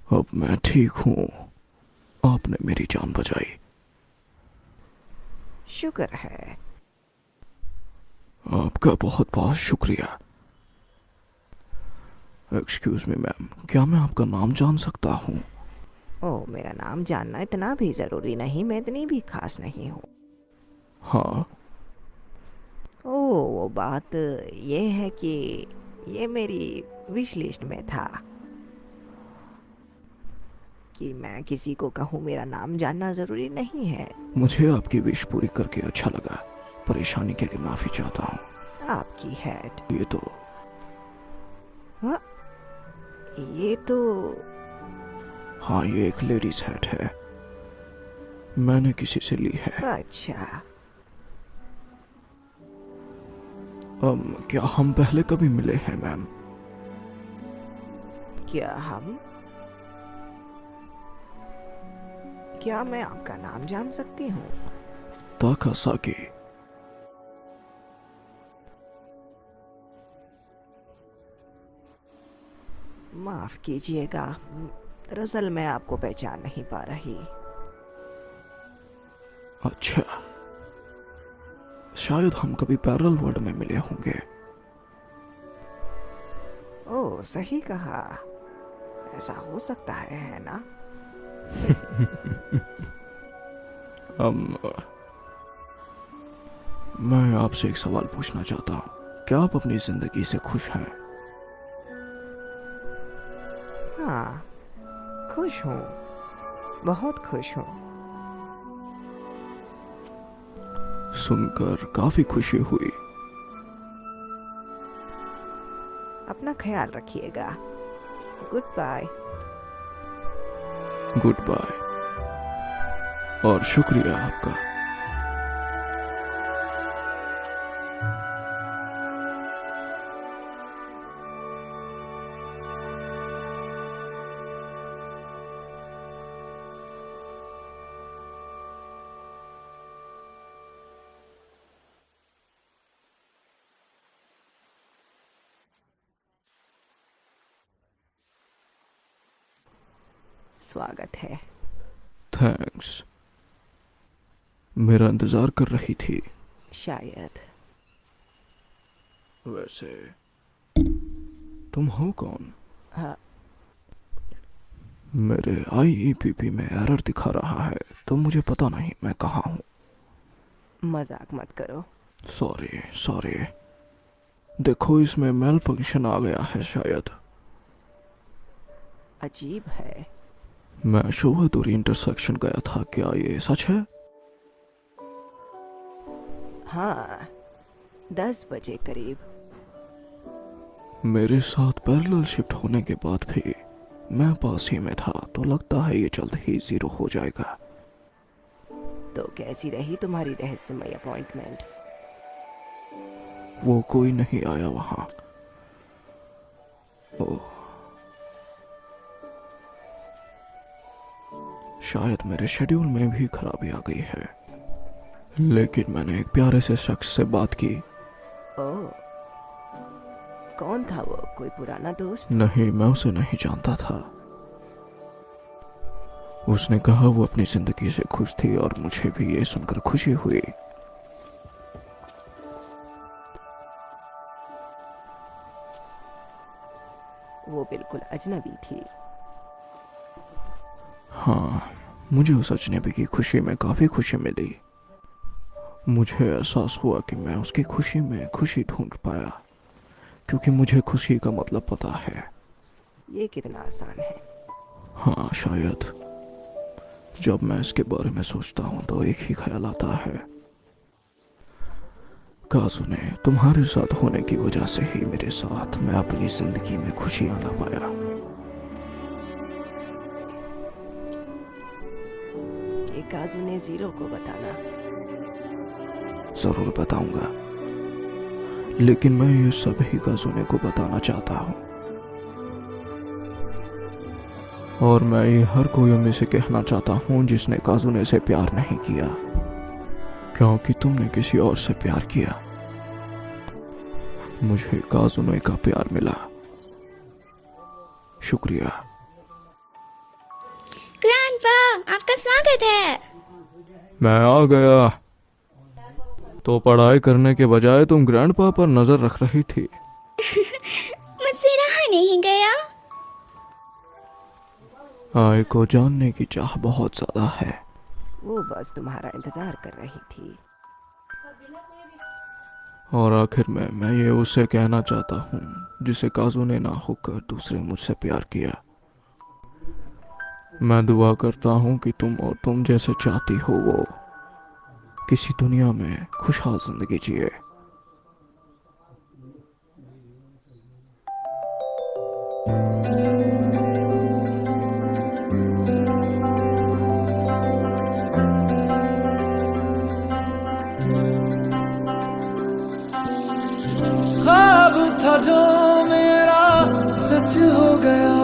अब मैं ठीक हूँ। आपने मेरी जान बचाई। शुक्र है। आपका बहुत बहुत शुक्रिया। एक्सक्यूज मी मैम, क्या मैं आपका नाम जान सकता हूँ? ओ, मेरा नाम जानना इतना भी ज़रूरी नहीं, मैं इतनी भी खास नहीं हूँ। हाँ। ओ, वो बात ये है कि ये मेरी विश लिस्ट में था कि मैं किसी को कहूँ मेरा नाम जानना ज़रूरी नहीं है। मुझे आपकी विश पूरी करके अच्छा लगा। परेशानी के लिए माफ़ी चाहता हूँ। आपकी हैट। ये तो हाँ, ये तो हाँ, ये एक लेडीज हैट है। मैंने किसी से ली है। अच्छा। क्या हम पहले कभी मिले हैं मैम? क्या मैं आपका नाम जान सकती हूँ? ताकासाकी। माफ कीजिएगा, दरअसल मैं आपको पहचान नहीं पा रही। अच्छा, शायद हम कभी पैरेलल वर्ल्ड में मिले होंगे। ओह, सही कहा। ऐसा हो सकता है ना? मैं आपसे एक सवाल पूछना चाहता हूँ। क्या आप अपनी जिंदगी से खुश हैं? हाँ, खुश हूँ, बहुत खुश हूँ। सुनकर काफी खुशी हुई। अपना ख्याल रखिएगा। Good bye. गुड बाय और शुक्रिया आपका। स्वागत है। थैंक्स। मेरा इंतजार कर रही थी। शायद। वैसे तुम हो कौन? हाँ, मेरे IEPP में एरर दिखा रहा है, तो मुझे पता नहीं मैं कहाँ हूँ। मजाक मत करो। सॉरी। देखो, इसमें मेल फंक्शन आ गया है शायद। अजीब है। मैं शोहदूरी इंटरसेक्शन गया था, क्या ये सच है? हाँ, 10 बजे करीब। मेरे साथ पैरेलल शिफ्ट होने के बाद भी मैं पास ही में था, तो लगता है ये जल्द ही 0 हो जाएगा। तो कैसी रही तुम्हारी रहस्यमय अपॉइंटमेंट? वो कोई नहीं आया वहां। ओह, शायद मेरे शेड्यूल में भी खराबी आ गई है। लेकिन मैंने एक प्यारे से शख्स से बात की। ओह, कौन था वो? कोई पुराना दोस्त? नहीं, मैं उसे नहीं जानता था। उसने कहा वो अपनी जिंदगी से खुश थी और मुझे भी ये सुनकर खुशी हुई। वो बिल्कुल अजनबी थी। हाँ, मुझे उस अजनबी की खुशी में काफी खुशी मिली। मुझे एहसास हुआ कि मैं उसकी खुशी में खुशी ढूंढ पाया, क्योंकि मुझे खुशी का मतलब पता है। ये कितना आसान है। हाँ शायद। जब मैं इसके बारे में सोचता हूँ तो एक ही ख्याल आता है, काज़ुने तुम्हारे साथ होने की वजह से ही मेरे साथ मैं अपनी जिंदगी में खुशियां ला पाया। ये काज़ुने ज़ीरो को बताना। जरूर बताऊंगा, लेकिन मैं ये सभी काज़ुने को बताना चाहता हूँ। और मैं ये हर कोई से कहना चाहता हूँ जिसने काज़ुने से प्यार नहीं किया, क्योंकि तुमने किसी और से प्यार किया। मुझे काज़ुने का प्यार मिला। शुक्रिया। ग्रैंडपा, आपका स्वागत है। मैं आ गया। तो पढ़ाई करने के बजाय तुम ग्रैंडपा पर नजर रख रही थी। मुझसे रहा नहीं गया। आय को जानने की चाह बहुत ज्यादा है। वो बस तुम्हारा इंतजार कर रही थी। और आखिर में मैं ये उसे कहना चाहता हूँ जिसे काज़ुने ना होकर दूसरे मुझसे प्यार किया। मैं दुआ करता हूँ कि तुम और तुम जैसे चाहती हो वो किसी दुनिया में खुशहाल जिंदगी जिए। ख्वाब था जो मेरा सच हो गया,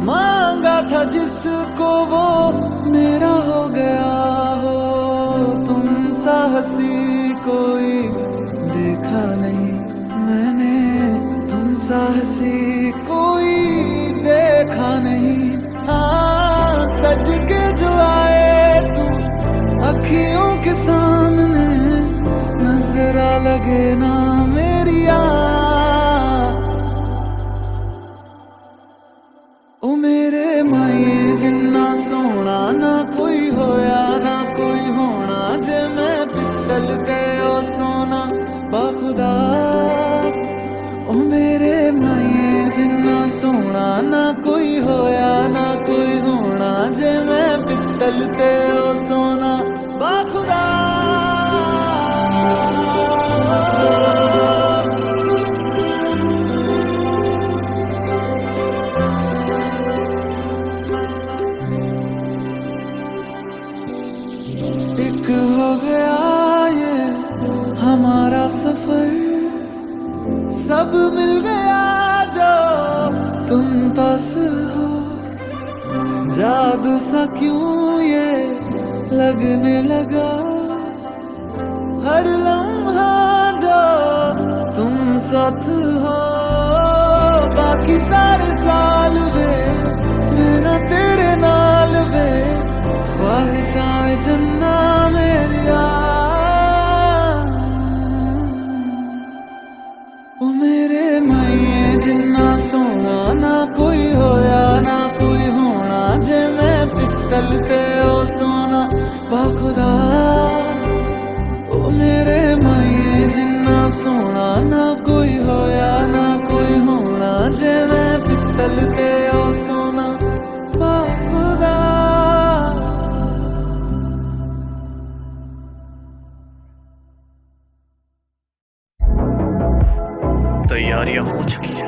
मांगा था जिसको वो मेरा हो गया। हो तुम सा हंसी कोई देखा नहीं मैंने, तुम सा हंसी कोई देखा नहीं। हाँ सज के जो आए तुम अखियों के सामने, नजरा लगे ना मेरी ओ मेरे माए जिन्ना सोना ना कोई होया ना कोई होना, जे मैं पित्तल ते ओ सोना बाखुदा। ओ मेरे माए जिन्ना सोना ना कोई होया ना कोई होना, जे मैं पित्तल ते ओ सोना बाखुदा। एक हो गया ये हमारा सफर, सब मिल गया जो तुम पास हो। जादू सा क्यों ये लगने लगा, हर लम्हा जो तुम साथ हो। बाकी सारे साल वे रहना तेरे नाल वे, ख्वाहिशां जन्ना मेरिया। ओ मेरे माए जिन्ना सोना ना कोई होया ना कोई होना, जे मैं पित्तल ते ओ सोना बाखुदा। ओ मेरे माए जिन्ना सोना ना कोई होया ना कोई होना, जे मैं पित्तल ते ओ सोना बाखुदा। तैयारियां हो चुकी हैं।